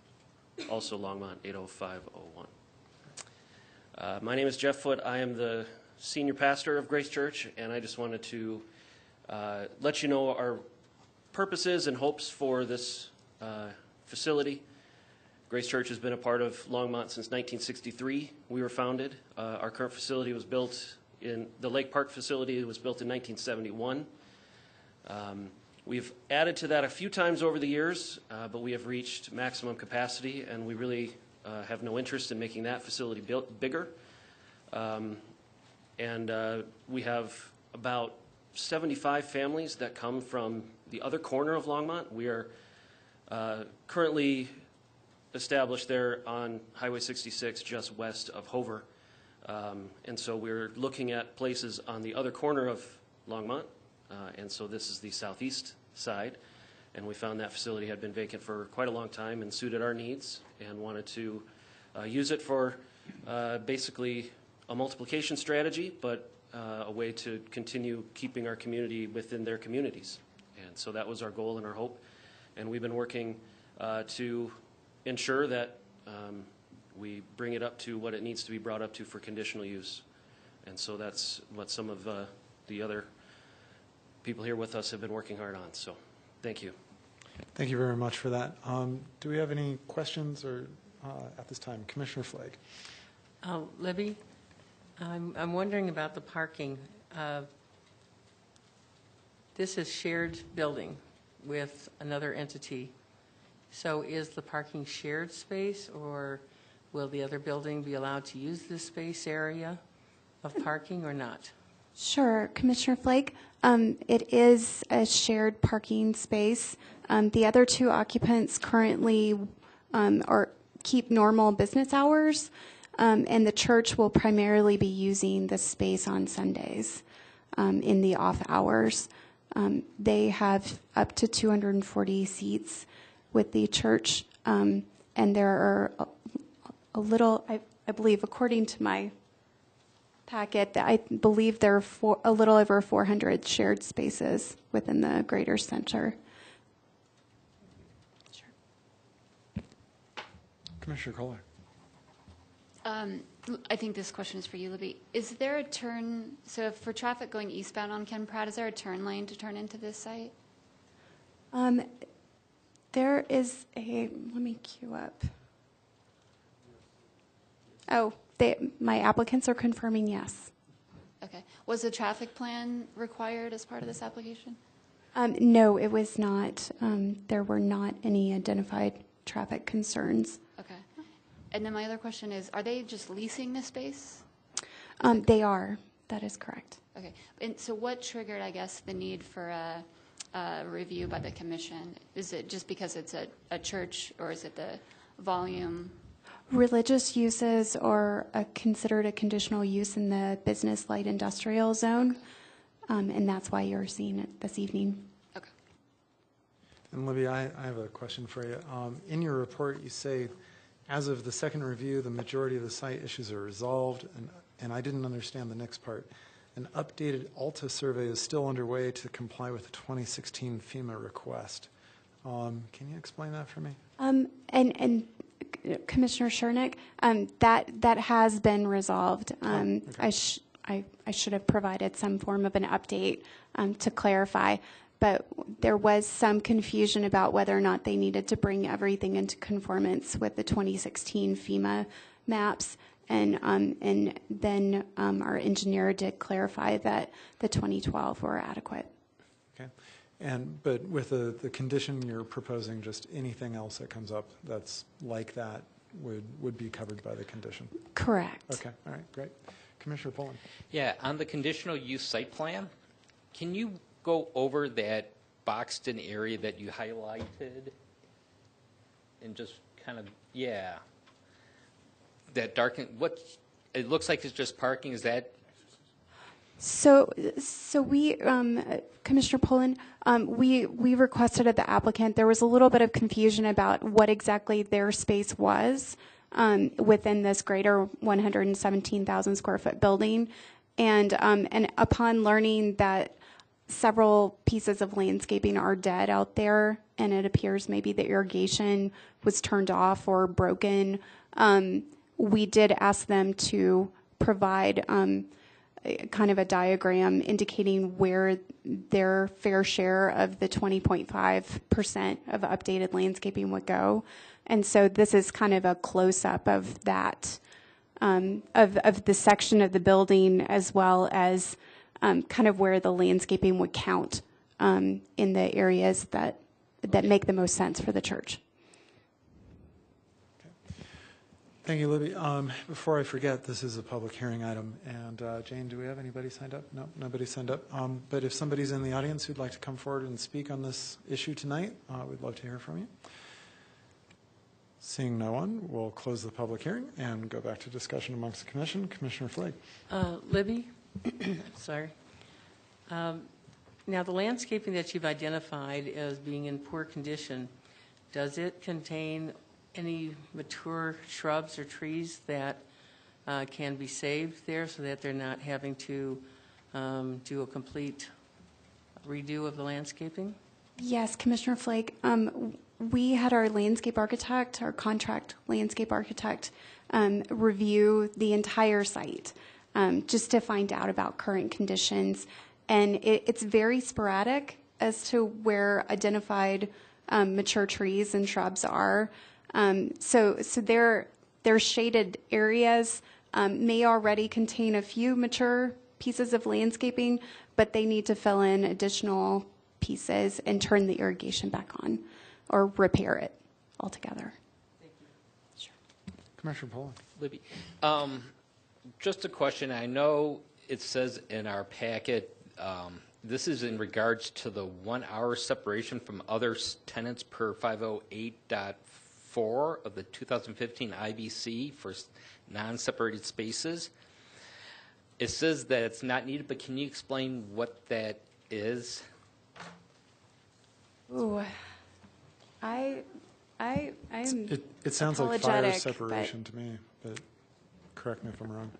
also Longmont, 80501. My name is Jeff Foote. I am the senior pastor of Grace Church, and I just wanted to let you know our purposes and hopes for this facility. Grace Church has been a part of Longmont since 1963. We were founded. Our current facility was built the Lake Park facility was built in 1971. We've added to that a few times over the years, but we have reached maximum capacity, and we really have no interest in making that facility bigger. We have about 75 families that come from the other corner of Longmont. We are currently established there on Highway 66 just west of Hover. And so we're looking at places on the other corner of Longmont. And so this is the southeast side. And we found that facility had been vacant for quite a long time and suited our needs, and wanted to use it for basically a multiplication strategy, but a way to continue keeping our community within their communities. And so that was our goal and our hope. And we've been working to ensure that we bring it up to what it needs to be brought up to for conditional use. And so that's what some of the other people here with us have been working hard on. So thank you. Thank you very much for that. Do we have any questions or at this time? Commissioner Flake. Libby, I'm wondering about the parking. This is shared building with another entity. So is the parking shared space, or will the other building be allowed to use this space area of parking or not? Sure, Commissioner Flake. It is a shared parking space. The other two occupants currently keep normal business hours, and the church will primarily be using the space on Sundays in the off hours. They have up to 240 seats with the church, and there are a little, I believe, according to my packet, I believe there are a little over 400 shared spaces within the greater center. Sure. Commissioner Kohler. I think this question is for you, Libby. Is there a turn, so for traffic going eastbound on Ken Pratt, is there a turn lane to turn into this site? There is let me queue up. Oh, my applicants are confirming yes. Okay. Was a traffic plan required as part of this application? No, it was not. There were not any identified traffic concerns. Okay. And then my other question is, are they just leasing the space? They are. That is correct. Okay. And so what triggered, I guess, the need for a review by the commission? Is it just because it's a church, or is it the volume? Religious uses are considered a conditional use in the business light industrial zone, and that's why you're seeing it this evening. Okay. And Libby, I have a question for you. In your report, you say, as of the second review, the majority of the site issues are resolved, and I didn't understand the next part. An updated ALTA survey is still underway to comply with the 2016 FEMA request. Can you explain that for me? And Commissioner Shernick, that has been resolved. Okay. I should have provided some form of an update to clarify, but there was some confusion about whether or not they needed to bring everything into conformance with the 2016 FEMA maps. And then our engineer did clarify that the 2012 were adequate. Okay. But with the condition you're proposing, just anything else that comes up that's like that would be covered by the condition? Correct. Okay. All right. Great. Commissioner Pullen. Yeah, on the conditional use site plan, can you go over that boxed in area that you highlighted and just kind of, yeah, that darken, what, it looks like it's just parking, is that? So we, Commissioner Pullen, we requested of the applicant, there was a little bit of confusion about what exactly their space was within this greater 117,000 square foot building. And upon learning that several pieces of landscaping are dead out there, and it appears maybe the irrigation was turned off or broken, we did ask them to provide kind of a diagram indicating where their fair share of the 20.5% of updated landscaping would go. And so this is kind of a close-up of that, of the section of the building, as well as kind of where the landscaping would count in the areas that make the most sense for the church. Thank you, Libby. Before I forget, this is a public hearing item. And Jane, do we have anybody signed up? No, nobody signed up. But if somebody's in the audience who'd like to come forward and speak on this issue tonight, we'd love to hear from you. Seeing no one, we'll close the public hearing and go back to discussion amongst the commission. Commissioner Flake. Libby, sorry. Now, the landscaping that you've identified as being in poor condition, does it contain any mature shrubs or trees that can be saved there so that they're not having to do a complete redo of the landscaping? Yes, Commissioner Flake. We had our landscape architect, our contract landscape architect, review the entire site just to find out about current conditions. And it's very sporadic as to where identified mature trees and shrubs are. So their shaded areas may already contain a few mature pieces of landscaping, but they need to fill in additional pieces and turn the irrigation back on or repair it altogether. Thank you. Sure. Commissioner Pullen. Libby, just a question. I know it says in our packet, this is in regards to the 1 hour separation from other tenants per 508.4 of the 2015 IBC for non-separated spaces. It says that it's not needed, but can you explain what that is? Ooh, I am It sounds like fire apologetic, separation to me, but correct me if I'm wrong.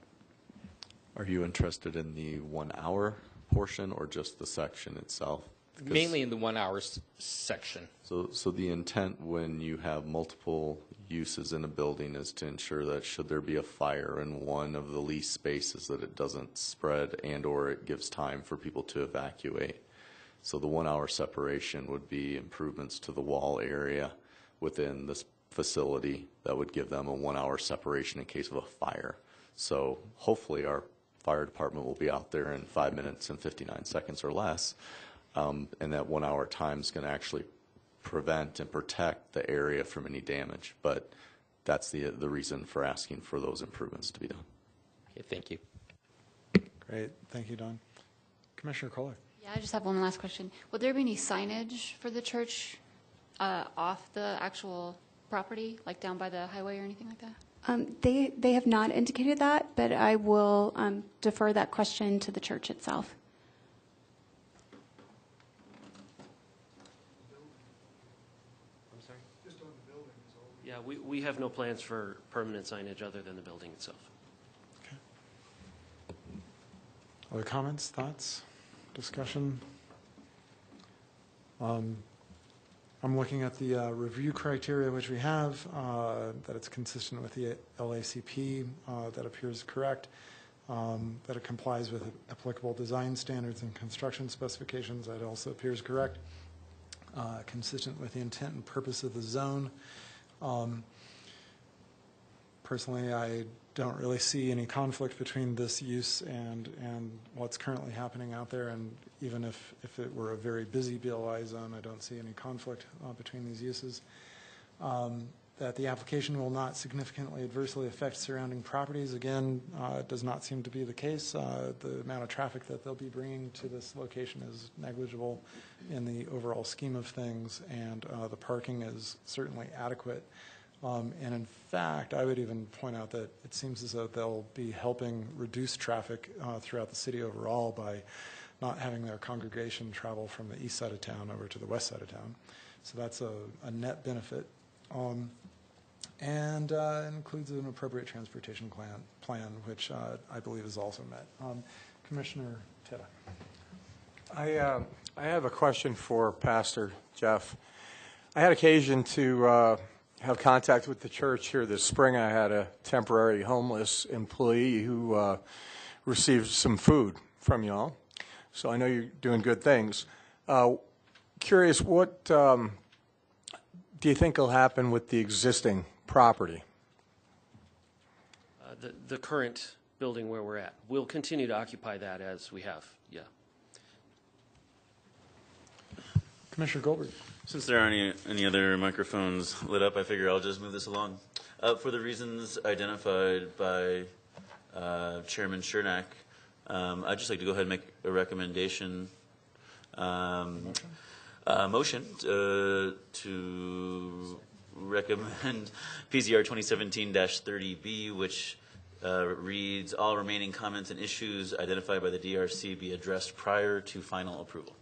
Are you interested in the 1 hour portion or just the section itself? Because Mainly in the 1 hour section. So the intent when you have multiple uses in a building is to ensure that should there be a fire in one of the leased spaces that it doesn't spread and or it gives time for people to evacuate. So the 1 hour separation would be improvements to the wall area within this facility that would give them a 1 hour separation in case of a fire. So hopefully our fire department will be out there in 5 minutes and 59 seconds or less. And that 1 hour time is going to actually prevent and protect the area from any damage. But that's the reason for asking for those improvements to be done. Okay, thank you. Great. Thank you, Don. Commissioner Kohler. Yeah, I just have one last question. Will there be any signage for the church off the actual property, like down by the highway or anything like that? They have not indicated that, but I will defer that question to the church itself. I'm sorry? Just on the building is all. Yeah, we have no plans for permanent signage other than the building itself. Okay. Other comments, thoughts, discussion? I'm looking at the review criteria which we have, that it's consistent with the LACP, that appears correct, that it complies with applicable design standards and construction specifications, that also appears correct, consistent with the intent and purpose of the zone. Personally, I don't really see any conflict between this use and what's currently happening out there, and even if it were a very busy BLI zone, I don't see any conflict between these uses. That the application will not significantly adversely affect surrounding properties, again, does not seem to be the case. The amount of traffic that they'll be bringing to this location is negligible in the overall scheme of things, and the parking is certainly adequate. And in fact, I would even point out that it seems as though they'll be helping reduce traffic throughout the city overall by not having their congregation travel from the east side of town over to the west side of town. So that's a net benefit. And includes an appropriate transportation plan, which I believe is also met. Commissioner Teta. I have a question for Pastor Jeff. I had occasion to have contact with the church here this spring. I had a temporary homeless employee who received some food from y'all. So I know you're doing good things. Curious, what do you think will happen with the existing property? The current building where we're at. We'll continue to occupy that as we have, yeah. Commissioner Goldberg. Since there aren't any other microphones lit up, I figure I'll just move this along. For the reasons identified by Chairman Chernak, I'd just like to go ahead and make a recommendation, motion to recommend PZR 2017-30B, which reads, all remaining comments and issues identified by the DRC be addressed prior to final approval.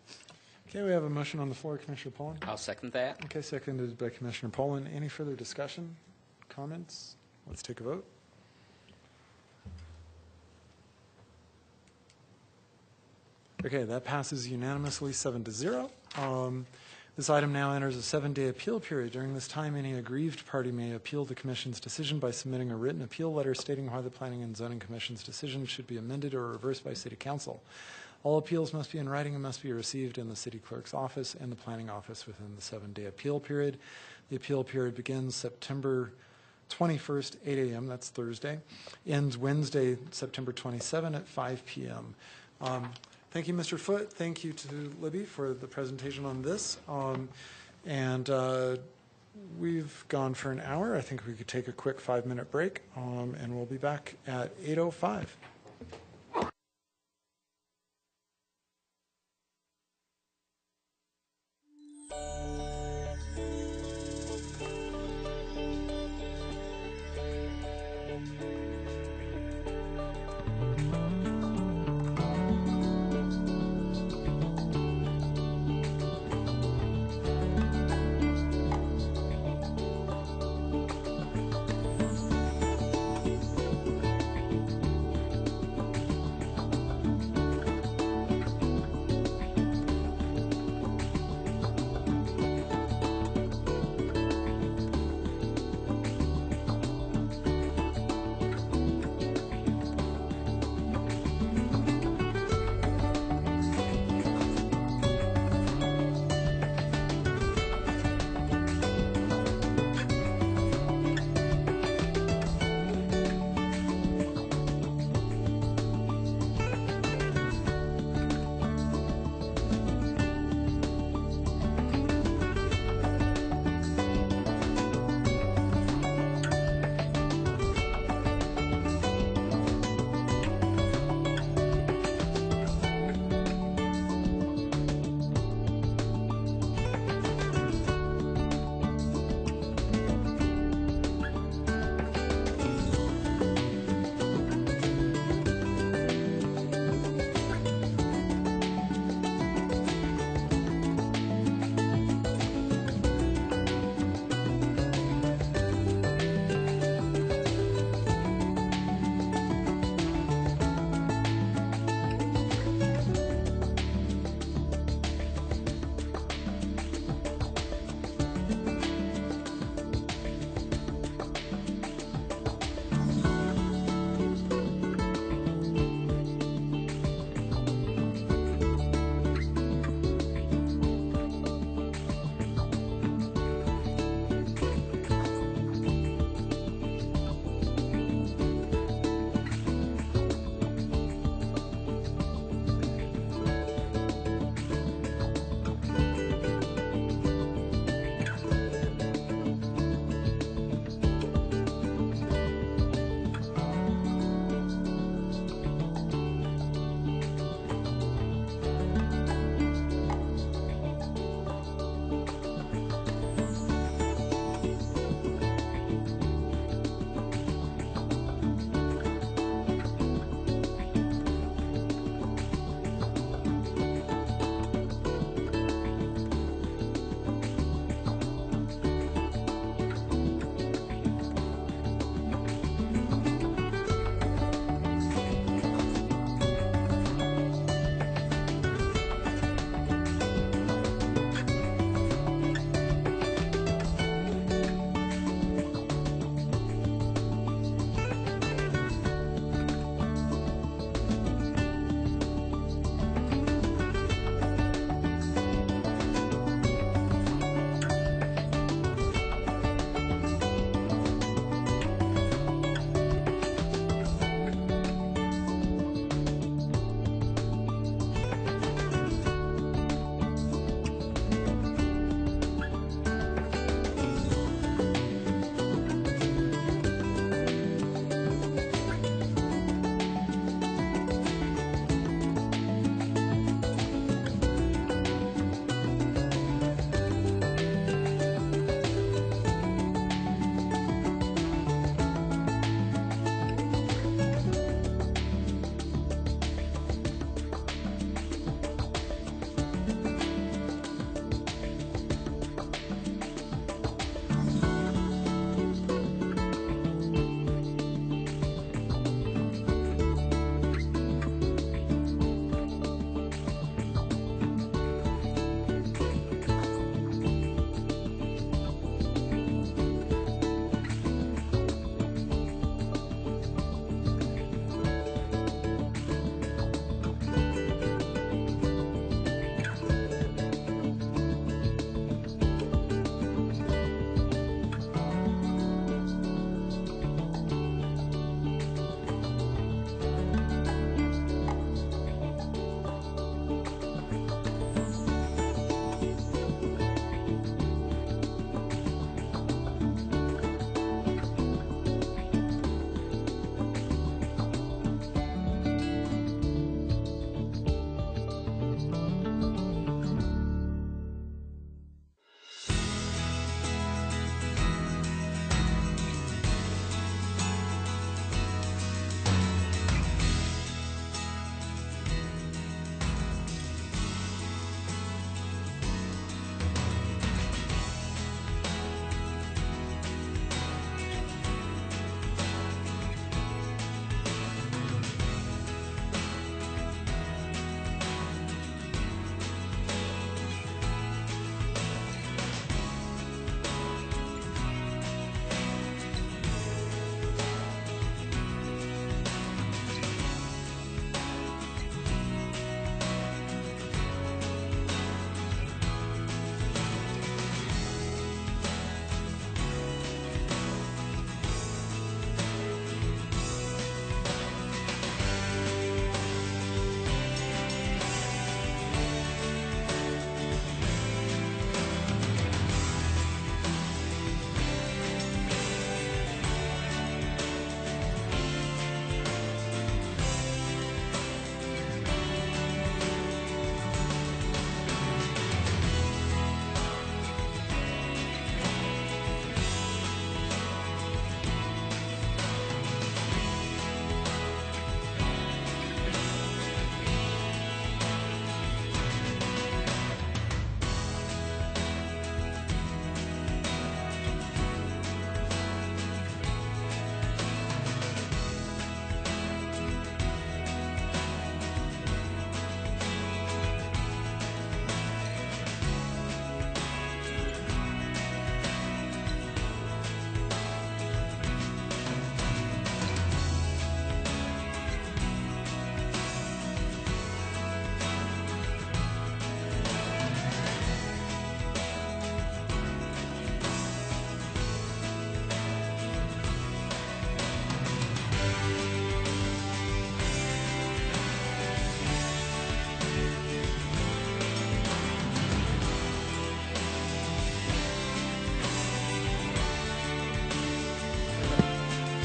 Okay, we have a motion on the floor. Commissioner Pollan? I'll second that. Okay, seconded by Commissioner Pollan. Any further discussion, comments? Let's take a vote. Okay, that passes unanimously 7-0. This item now enters a 7-day appeal period. During this time, any aggrieved party may appeal the Commission's decision by submitting a written appeal letter stating why the Planning and Zoning Commission's decision should be amended or reversed by City Council. All appeals must be in writing and must be received in the City Clerk's office and the Planning Office within the 7-day appeal period. The appeal period begins September 21st, 8 a.m., that's Thursday, ends Wednesday, September 27 at 5 p.m. Thank you, Mr. Foote. Thank you to Libby for the presentation on this. We've gone for an hour. I think we could take a quick 5-minute break, and we'll be back at 8:05.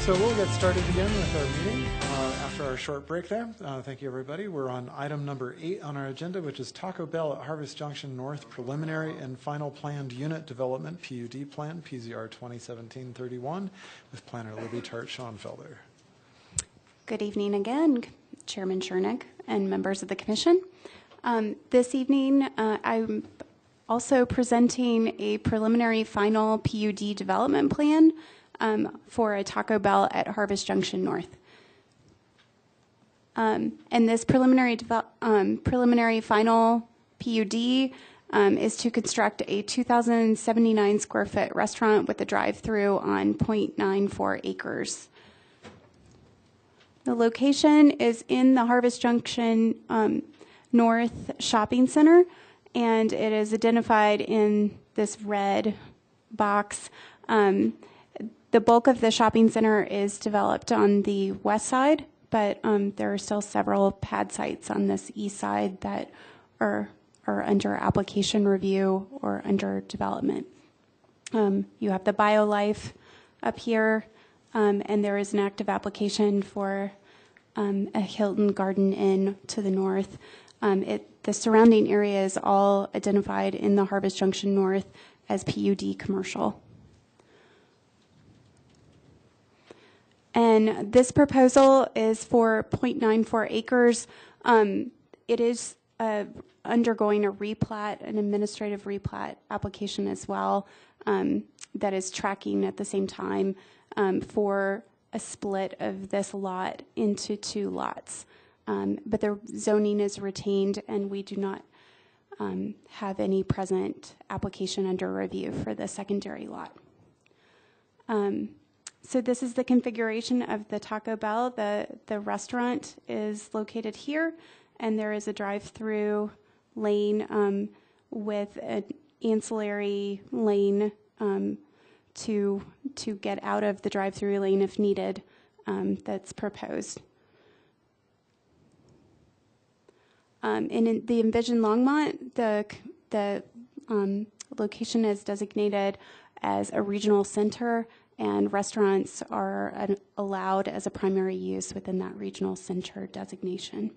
So we'll get started again with our meeting after our short break there. Thank you, everybody. We're on item number 8 on our agenda, which is Taco Bell at Harvest Junction North Preliminary and Final Planned Unit Development, PUD Plan, PZR 2017-31, with planner Libby Tart-Schoenfelder. Good evening again, Chairman Chernick and members of the Commission. This evening, I'm also presenting a preliminary final PUD development plan for a Taco Bell at Harvest Junction North. And this preliminary final PUD is to construct a 2,079 square foot restaurant with a drive-through on 0.94 acres. The location is in the Harvest Junction North Shopping Center, and it is identified in this red box. The bulk of the shopping center is developed on the west side, but there are still several pad sites on this east side that are under application review or under development. You have the BioLife up here, and there is an active application for a Hilton Garden Inn to the north. The surrounding area is all identified in the Harvest Junction North as PUD commercial. And this proposal is for 0.94 acres. It is undergoing a replat, an administrative replat application as well, that is tracking at the same time for a split of this lot into 2 lots. But the zoning is retained, and we do not have any present application under review for the secondary lot. So this is the configuration of the Taco Bell. The restaurant is located here, and there is a drive-through lane with an ancillary lane to get out of the drive-through lane if needed. That's proposed. In the Envision Longmont, the location is designated as a regional center, and restaurants are allowed as a primary use within that regional center designation.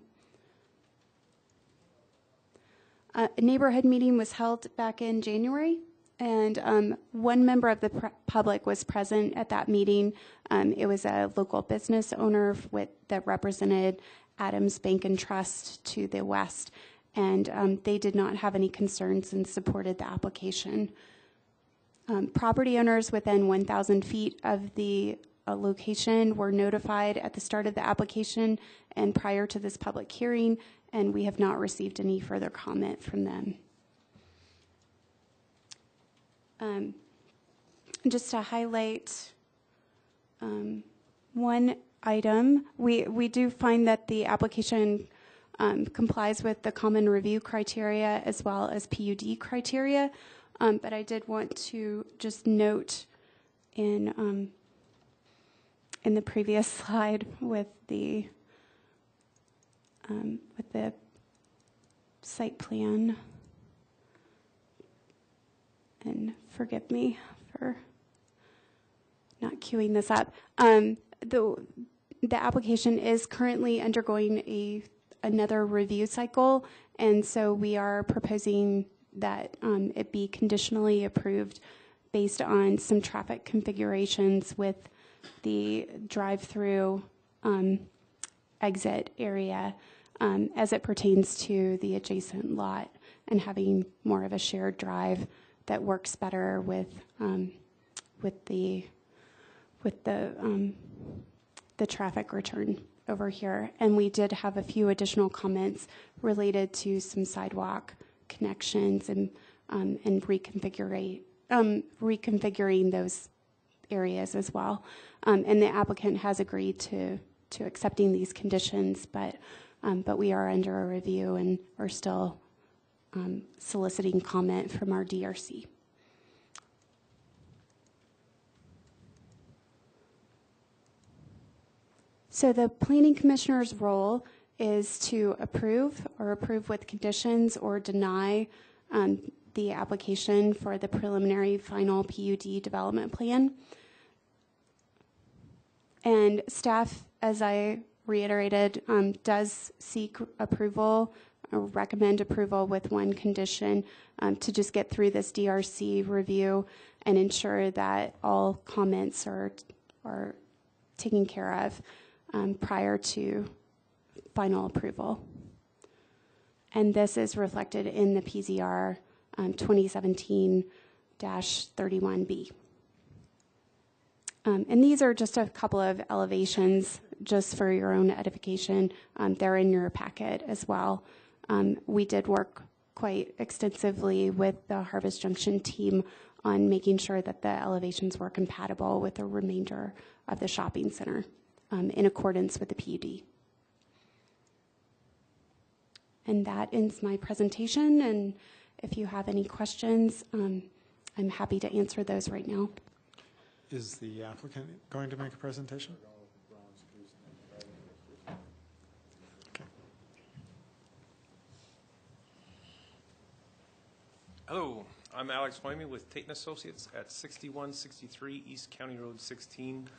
A neighborhood meeting was held back in January, and one member of the public was present at that meeting. It was a local business owner that represented Adams Bank and Trust to the west, and they did not have any concerns and supported the application. Property owners within 1,000 feet of the location were notified at the start of the application and prior to this public hearing, and we have not received any further comment from them. Just to highlight one item, we do find that the application complies with the common review criteria as well as PUD criteria. But I did want to just note in the previous slide with the site plan, and forgive me for not queuing this up. The application is currently undergoing another review cycle, and so we are proposing that it be conditionally approved based on some traffic configurations with the drive-through exit area as it pertains to the adjacent lot, and having more of a shared drive that works better with the traffic return over here. And we did have a few additional comments related to some sidewalk connections and reconfiguring those areas as well. And the applicant has agreed to accepting these conditions, but we are under a review and are still soliciting comment from our DRC. So the Planning Commissioner's role is to approve or approve with conditions or deny the application for the preliminary final PUD development plan. And staff, as I reiterated, does seek approval or recommend approval with one condition to just get through this DRC review and ensure that all comments are taken care of prior to final approval. And this is reflected in the PZR 2017-31B. And these are just a couple of elevations just for your own edification. They're in your packet as well. We did work quite extensively with the Harvest Junction team on making sure that the elevations were compatible with the remainder of the shopping center in accordance with the PUD. And that ends my presentation, and if you have any questions, I'm happy to answer those right now. Is the applicant going to make a presentation? Okay. Hello, I'm Alex Hoyme with Tate & Associates at 6163 East County Road 16,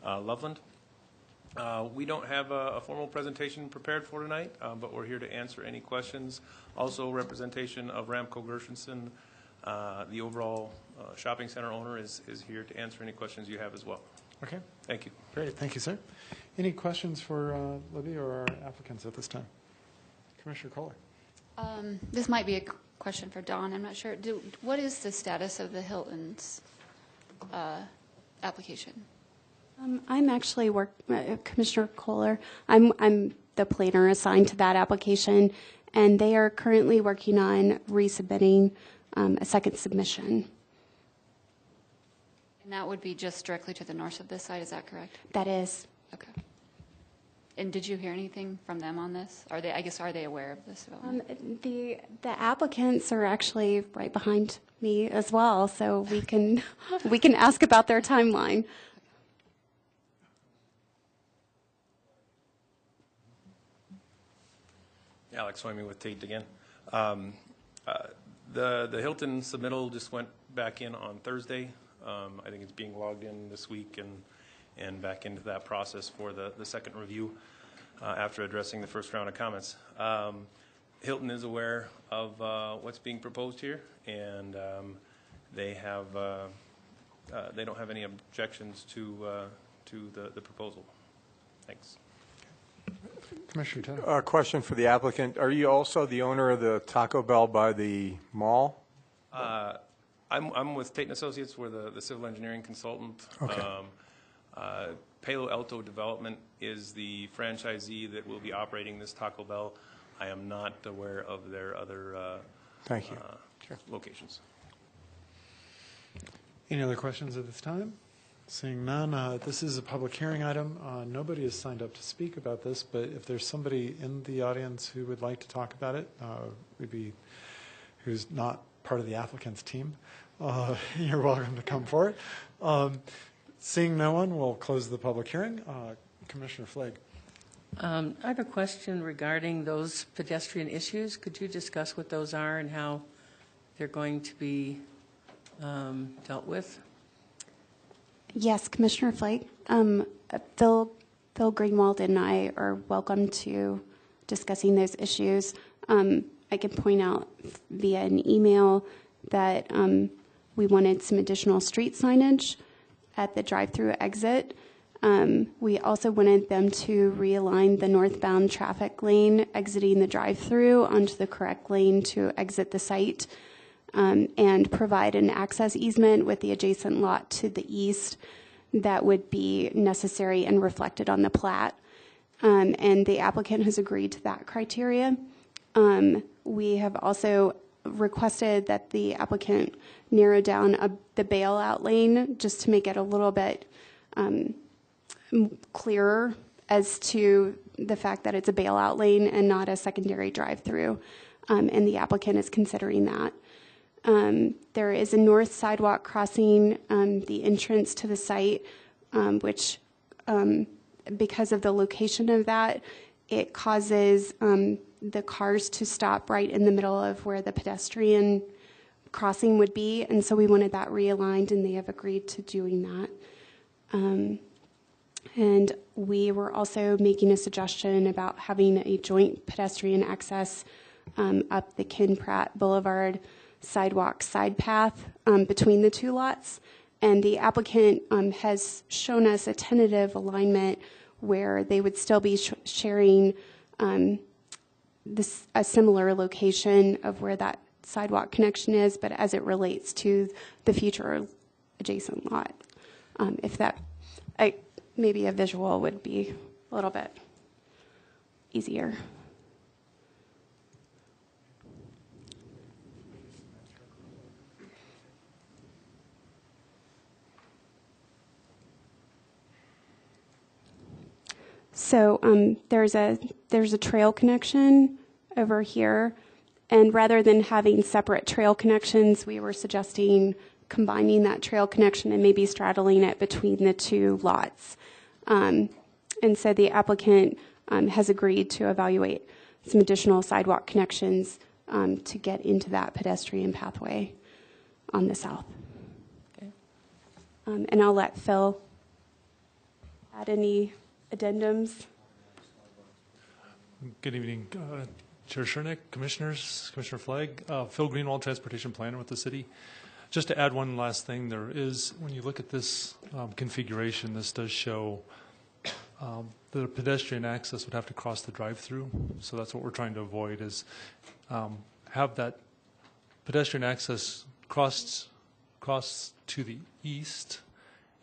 Loveland. We don't have a formal presentation prepared for tonight, but we're here to answer any questions. Also, representation of Ramco Gershenson, the overall shopping center owner, is here to answer any questions you have as well. Okay. Thank you. Great. Thank you, sir. Any questions for Libby or our applicants at this time? Commissioner Kohler. This might be a question for Dawn. I'm not sure. What is the status of the Hilton's application? I'm actually Commissioner Kohler. I'm the planner assigned to that application, and they are currently working on resubmitting a second submission. And that would be just directly to the north of this site, is that correct? That is. Okay. And did you hear anything from them on this? Are they aware of this development? The applicants are actually right behind me as well, so we can ask about their timeline. Alex Hoyme with Tate again. The Hilton submittal just went back in on Thursday. I think it's being logged in this week and back into that process for the second review after addressing the first round of comments. Hilton is aware of what's being proposed here, and they don't have any objections to the proposal. Thanks. Commissioner Taylor. A question for the applicant. Are you also the owner of the Taco Bell by the mall? I'm with Tate & Associates. We're the civil engineering consultant. Okay. Palo Alto Development is the franchisee that will be operating this Taco Bell. I am not aware of their other Thank you. Locations. Any other questions at this time? Seeing none, this is a public hearing item. Nobody has signed up to speak about this, but if there's somebody in the audience who would like to talk about it, who's not part of the applicant's team, you're welcome to come forward. Seeing no one, we'll close the public hearing. Commissioner Flake. I have a question regarding those pedestrian issues. Could you discuss what those are and how they're going to be dealt with? Yes, Commissioner Flake. Phil Greenwald and I are welcome to discussing those issues. I can point out via an email that we wanted some additional street signage at the drive-through exit. We also wanted them to realign the northbound traffic lane exiting the drive-through onto the correct lane to exit the site, and provide an access easement with the adjacent lot to the east that would be necessary and reflected on the plat. And the applicant has agreed to that criteria. We have also requested that the applicant narrow down the bailout lane just to make it a little bit clearer as to the fact that it's a bailout lane and not a secondary drive-through, and the applicant is considering that. There is a north sidewalk crossing the entrance to the site, which, because of the location of that, it causes the cars to stop right in the middle of where the pedestrian crossing would be, and so we wanted that realigned, and they have agreed to doing that. And we were also making a suggestion about having a joint pedestrian access up the Ken Pratt Boulevard sidewalk side path between the two lots. And the applicant has shown us a tentative alignment where they would still be sharing a similar location of where that sidewalk connection is, but as it relates to the future adjacent lot. If that, maybe a visual would be a little bit easier. So there's a trail connection over here, and rather than having separate trail connections, we were suggesting combining that trail connection and maybe straddling it between the two lots. And so the applicant has agreed to evaluate some additional sidewalk connections to get into that pedestrian pathway on the south. Okay. And I'll let Phil add any addendums. Good evening, Chair Shernick, Commissioners, Commissioner Flagg, Phil Greenwald, Transportation Planner with the city. Just to add one last thing, there is, when you look at this configuration, this does show the pedestrian access would have to cross the drive-through. So that's what we're trying to avoid is have that pedestrian access cross to the east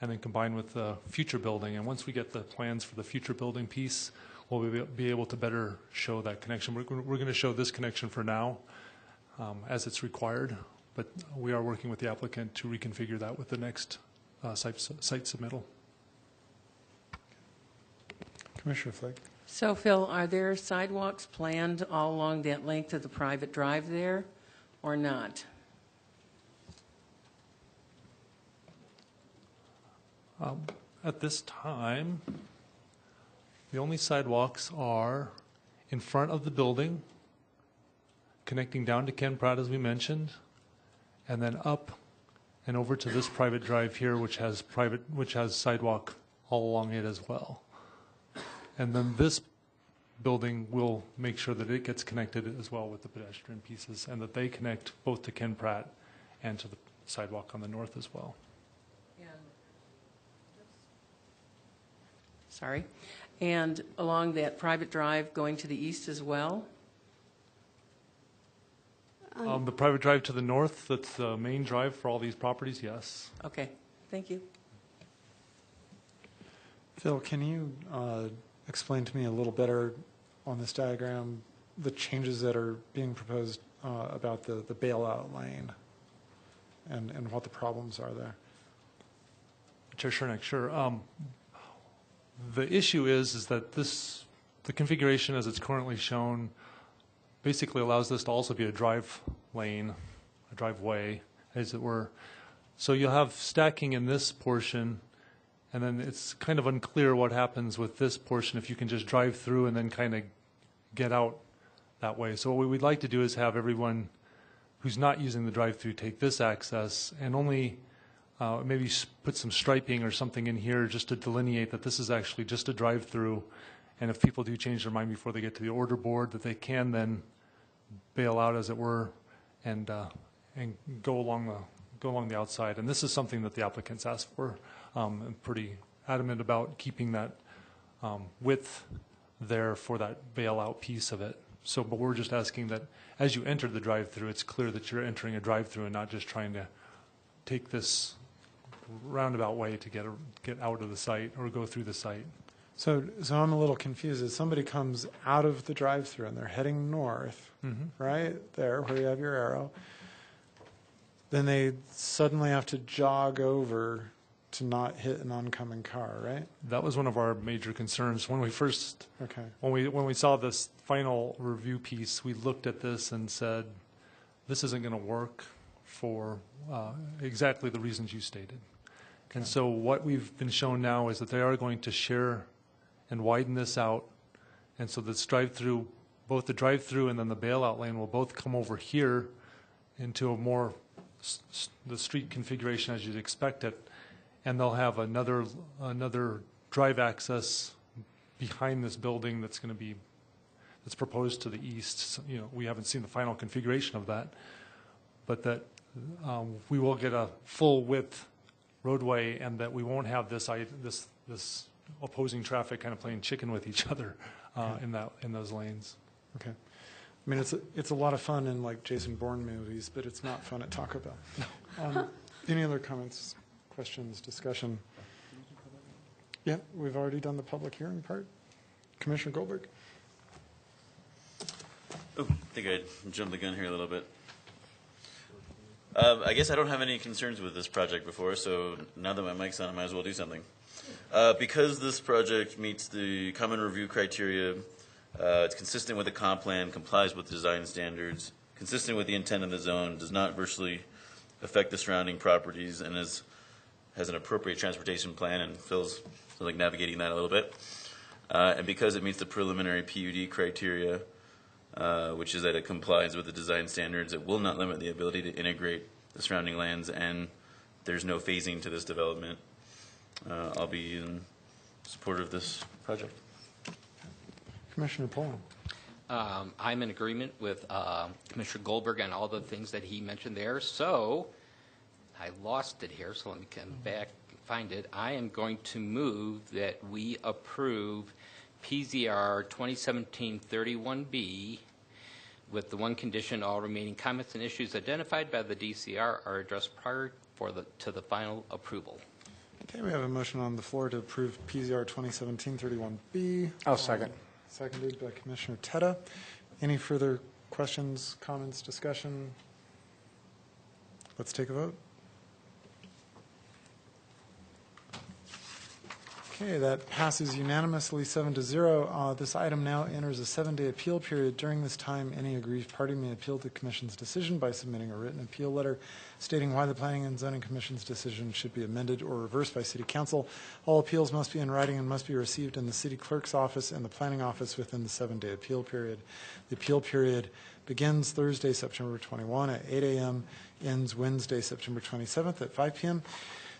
and then combine with the future building. And once we get the plans for the future building piece, we'll be able to better show that connection. We're going to show this connection for now as it's required, but we are working with the applicant to reconfigure that with the next site submittal. Commissioner Flake. So, Phil, are there sidewalks planned all along that length of the private drive there or not? At this time, the only sidewalks are in front of the building, connecting down to Ken Pratt, as we mentioned, and then up and over to this private drive here, which has sidewalk all along it as well. And then this building will make sure that it gets connected as well with the pedestrian pieces, and that they connect both to Ken Pratt and to the sidewalk on the north as well. Sorry. And along that private drive going to the east as well? The private drive to the north, that's the main drive for all these properties, yes. Okay, thank you. Phil, can you explain to me a little better on this diagram the changes that are being proposed about the bailout lane and what the problems are there? Chair Shernick, sure. The issue is that the configuration as it's currently shown basically allows this to also be a drive lane, a driveway, as it were. So you'll have stacking in this portion, and then it's kind of unclear what happens with this portion if you can just drive through and then kind of get out that way. So what we'd like to do is have everyone who's not using the drive-through take this access and only maybe put some striping or something in here just to delineate that this is actually just a drive-through, and if people do change their mind before they get to the order board, that they can then bail out, as it were, and go along the outside. And this is something that the applicants asked for, and pretty adamant about keeping that width there for that bailout piece of it. So, but we're just asking that as you enter the drive-through, it's clear that you're entering a drive-through and not just trying to take this roundabout way to get out of the site or go through the site. So I'm a little confused. If somebody comes out of the drive-through and they're heading north, right there where you have your arrow, then they suddenly have to jog over to not hit an oncoming car, right? That was one of our major concerns when we first, when we saw this final review piece, we looked at this and said, this isn't going to work for exactly the reasons you stated. And so what we've been shown now is that they are going to share and widen this out. And so this drive-through, both the drive-through and then the bailout lane will both come over here into a more the street configuration as you'd expect it. And they'll have another drive access behind this building that's proposed to the east. So, we haven't seen the final configuration of that, but that we will get a full width roadway, and that we won't have this opposing traffic kind of playing chicken with each other in those lanes. Okay. I mean, it's a lot of fun in like Jason Bourne movies, but it's not fun at Taco Bell. Any other comments, questions, discussion? Yeah, we've already done the public hearing part. Commissioner Goldberg. Oh, I think I jumped the gun here a little bit. I guess I don't have any concerns with this project before, so now that my mic's on, I might as well do something. Because this project meets the common review criteria, it's consistent with the comp plan, complies with the design standards, consistent with the intent of the zone, does not adversely affect the surrounding properties, and has an appropriate transportation plan, and feels like navigating that a little bit. And because it meets the preliminary PUD criteria, which is that it complies with the design standards, it will not limit the ability to integrate the surrounding lands, and there's no phasing to this development. I'll be in support of this project. Commissioner Poland. I'm in agreement with Commissioner Goldberg on all the things that he mentioned there. So I lost it here, so let me come back and find it. I am going to move that we approve PZR 2017-31B with the one condition: all remaining comments and issues identified by the DCR are addressed prior to the final approval. Okay, we have a motion on the floor to approve PZR 2017-31B. I'll second. Seconded by Commissioner Teta. Any further questions, comments, discussion? Let's take a vote. Okay, that passes unanimously 7-0. This item now enters a 7-day appeal period. During this time, any aggrieved party may appeal the Commission's decision by submitting a written appeal letter stating why the Planning and Zoning Commission's decision should be amended or reversed by City Council. All appeals must be in writing and must be received in the City Clerk's office and the Planning Office within the 7-day appeal period. The appeal period begins Thursday, September 21 at 8 a.m., ends Wednesday, September 27th at 5 p.m.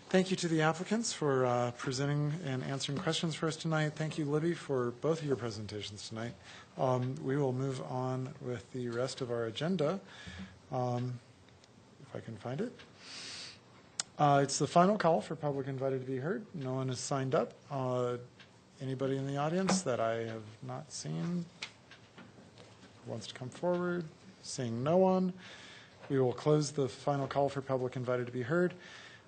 Thank you to the applicants for presenting and answering questions for us tonight. Thank you, Libby, for both of your presentations tonight. We will move on with the rest of our agenda, if I can find it. It's the final call for public invited to be heard. No one has signed up. Anybody in the audience that I have not seen wants to come forward? Seeing no one, we will close the final call for public invited to be heard.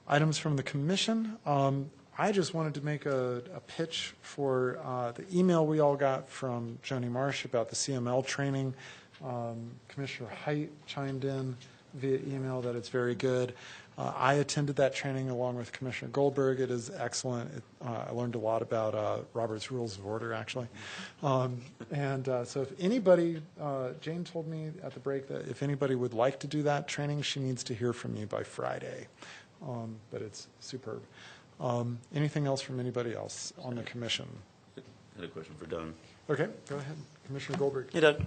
Items from the commission. I just wanted to make a pitch for the email we all got from Joni Marsh about the CML training. Commissioner Height chimed in via email that it's very good. I attended that training along with Commissioner Goldberg. It is excellent. I learned a lot about Robert's Rules of Order, actually. So if anybody, Jane told me at the break that if anybody would like to do that training, she needs to hear from me by Friday. But it's superb. Anything else from anybody else on the commission? I had a question for Don. Okay, go ahead. Commissioner Goldberg. Hey, Don.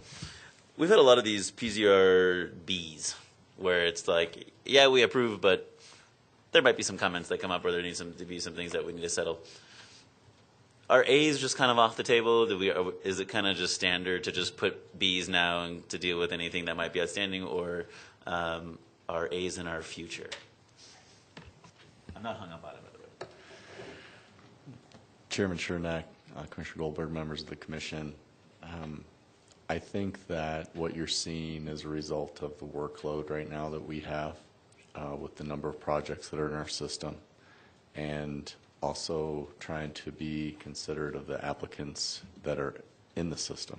We've had a lot of these PZRBs where it's like, yeah, we approve, but there might be some comments that come up, or there needs to be some things that we need to settle. Are A's just kind of off the table? Is it kind of just standard to just put B's now and to deal with anything that might be outstanding, or are A's in our future? I'm not hung up on it, by the way. Chairman Chernak, Commissioner Goldberg, members of the commission, I think that what you're seeing is a result of the workload right now that we have with the number of projects that are in our system, and also trying to be considerate of the applicants that are in the system.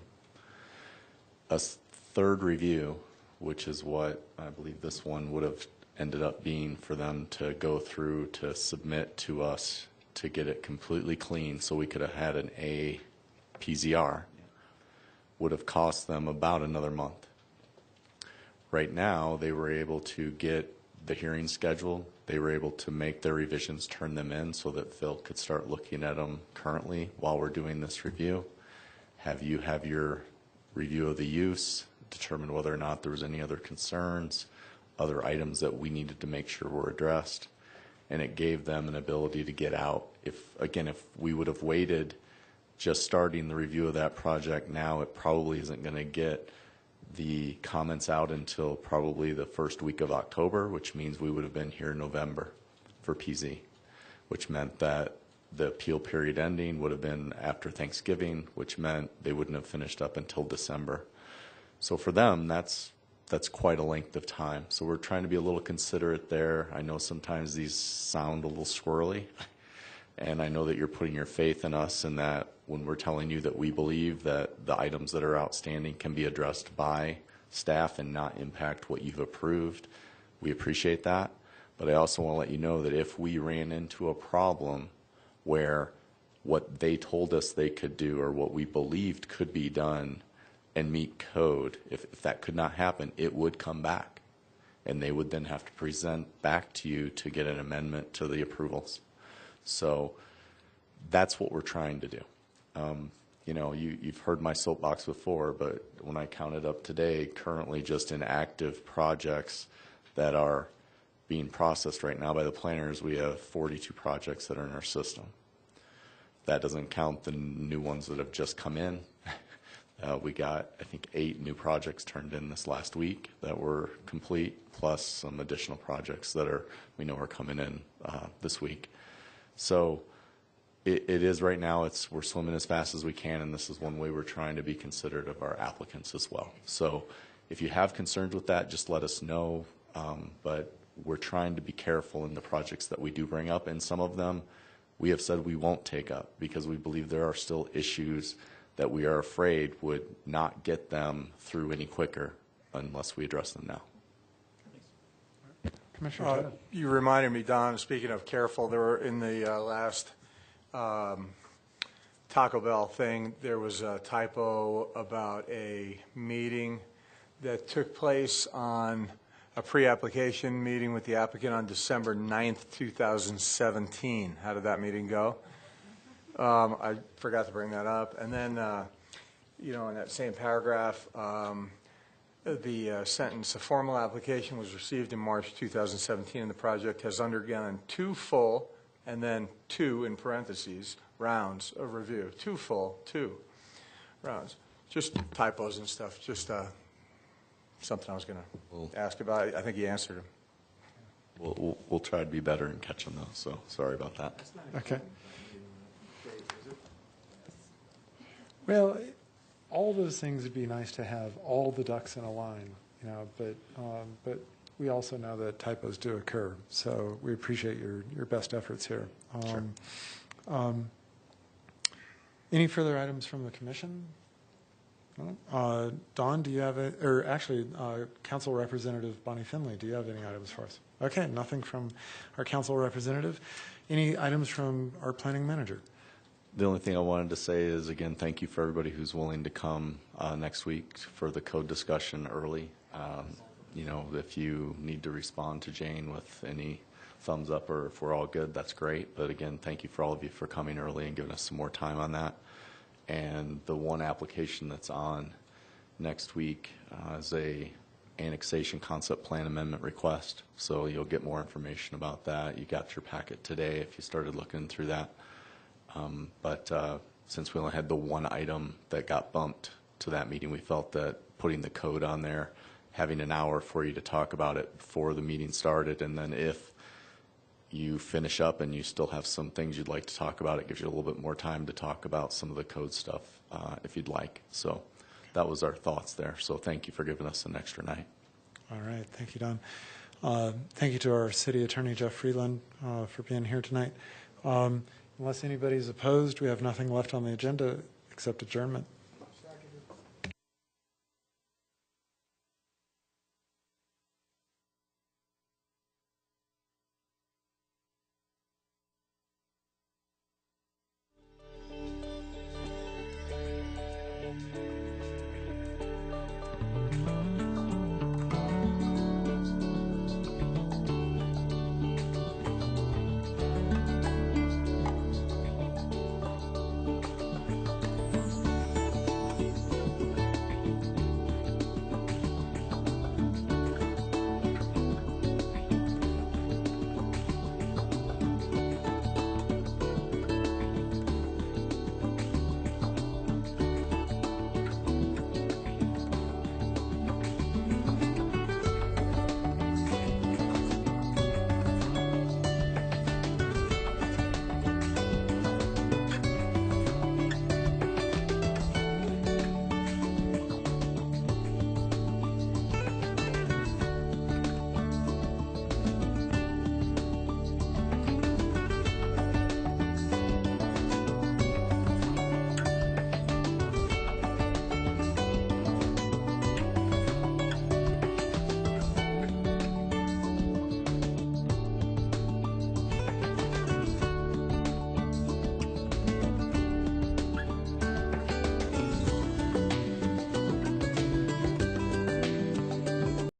A third review, which is what I believe this one would have ended up being for them to go through to submit to us to get it completely clean so we could have had an A PZR, would have cost them about another month. Right now, they were able to get the hearing scheduled. They were able to make their revisions, turn them in so that Phil could start looking at them currently while we're doing this review. Have you have your review of the use, determine whether or not there was any other concerns, other items that we needed to make sure were addressed. and it gave them an ability to get out. If we would have waited just starting the review of that project now, it probably isn't going to get the comments out until probably the first week of October, which means we would have been here in November for PZ, which meant that the appeal period ending would have been after Thanksgiving, which meant they wouldn't have finished up until December. So for them, that's quite a length of time. So we're trying to be a little considerate there. I know sometimes these sound a little squirrely, and I know that you're putting your faith in us and that when we're telling you that we believe that the items that are outstanding can be addressed by staff and not impact what you've approved, we appreciate that. But I also want to let you know that if we ran into a problem where what they told us they could do or what we believed could be done and meet code, if that could not happen, it would come back. And they would then have to present back to you to get an amendment to the approvals. So that's what we're trying to do. You've heard my soapbox before, but when I counted up today, currently just in active projects that are being processed right now by the planners, we have 42 projects that are in our system. That doesn't count the new ones that have just come in. We got, I think, 8 new projects turned in this last week that were complete, plus some additional projects that we know are coming in this week. So it is right now, we're swimming as fast as we can, and this is one way we're trying to be considerate of our applicants as well. So if you have concerns with that, just let us know. But we're trying to be careful in the projects that we do bring up, and some of them we have said we won't take up because we believe there are still issues that we are afraid would not get them through any quicker unless we address them now. Commissioner you reminded me, Don, speaking of careful, there were in the last Taco Bell thing, there was a typo about a meeting that took place on a pre-application meeting with the applicant on December 9th, 2017. How did that meeting go? I forgot to bring that up. And then, in that same paragraph, the sentence, a formal application was received in March 2017 and the project has undergone 2 full and then 2 in parentheses rounds of review. 2 full, 2 rounds. Just typos and stuff. Just something I was going to ask about. I think you answered them. We'll try to be better in catching those, so sorry about that. Okay. Well, all those things would be nice to have all the ducks in a line, but we also know that typos do occur, so we appreciate your best efforts here. Sure. Any further items from the commission? No? Don, do you have Council Representative Bonnie Finley, do you have any items for us? Okay, nothing from our council representative. Any items from our planning manager? The only thing I wanted to say is, again, thank you for everybody who's willing to come next week for the code discussion early. If you need to respond to Jane with any thumbs up or if we're all good, that's great. But again, thank you for all of you for coming early and giving us some more time on that. And the one application that's on next week is a annexation concept plan amendment request. So you'll get more information about that. You got your packet today if you started looking through that. But since we only had the one item that got bumped to that meeting, we felt that putting the code on there, having an hour for you to talk about it before the meeting started, and then if you finish up and you still have some things you'd like to talk about, it gives you a little bit more time to talk about some of the code stuff if you'd like. So that was our thoughts there. So thank you for giving us an extra night. All right. Thank you, Don. Thank you to our city attorney, Jeff Freeland, for being here tonight. Unless anybody's opposed, we have nothing left on the agenda except adjournment.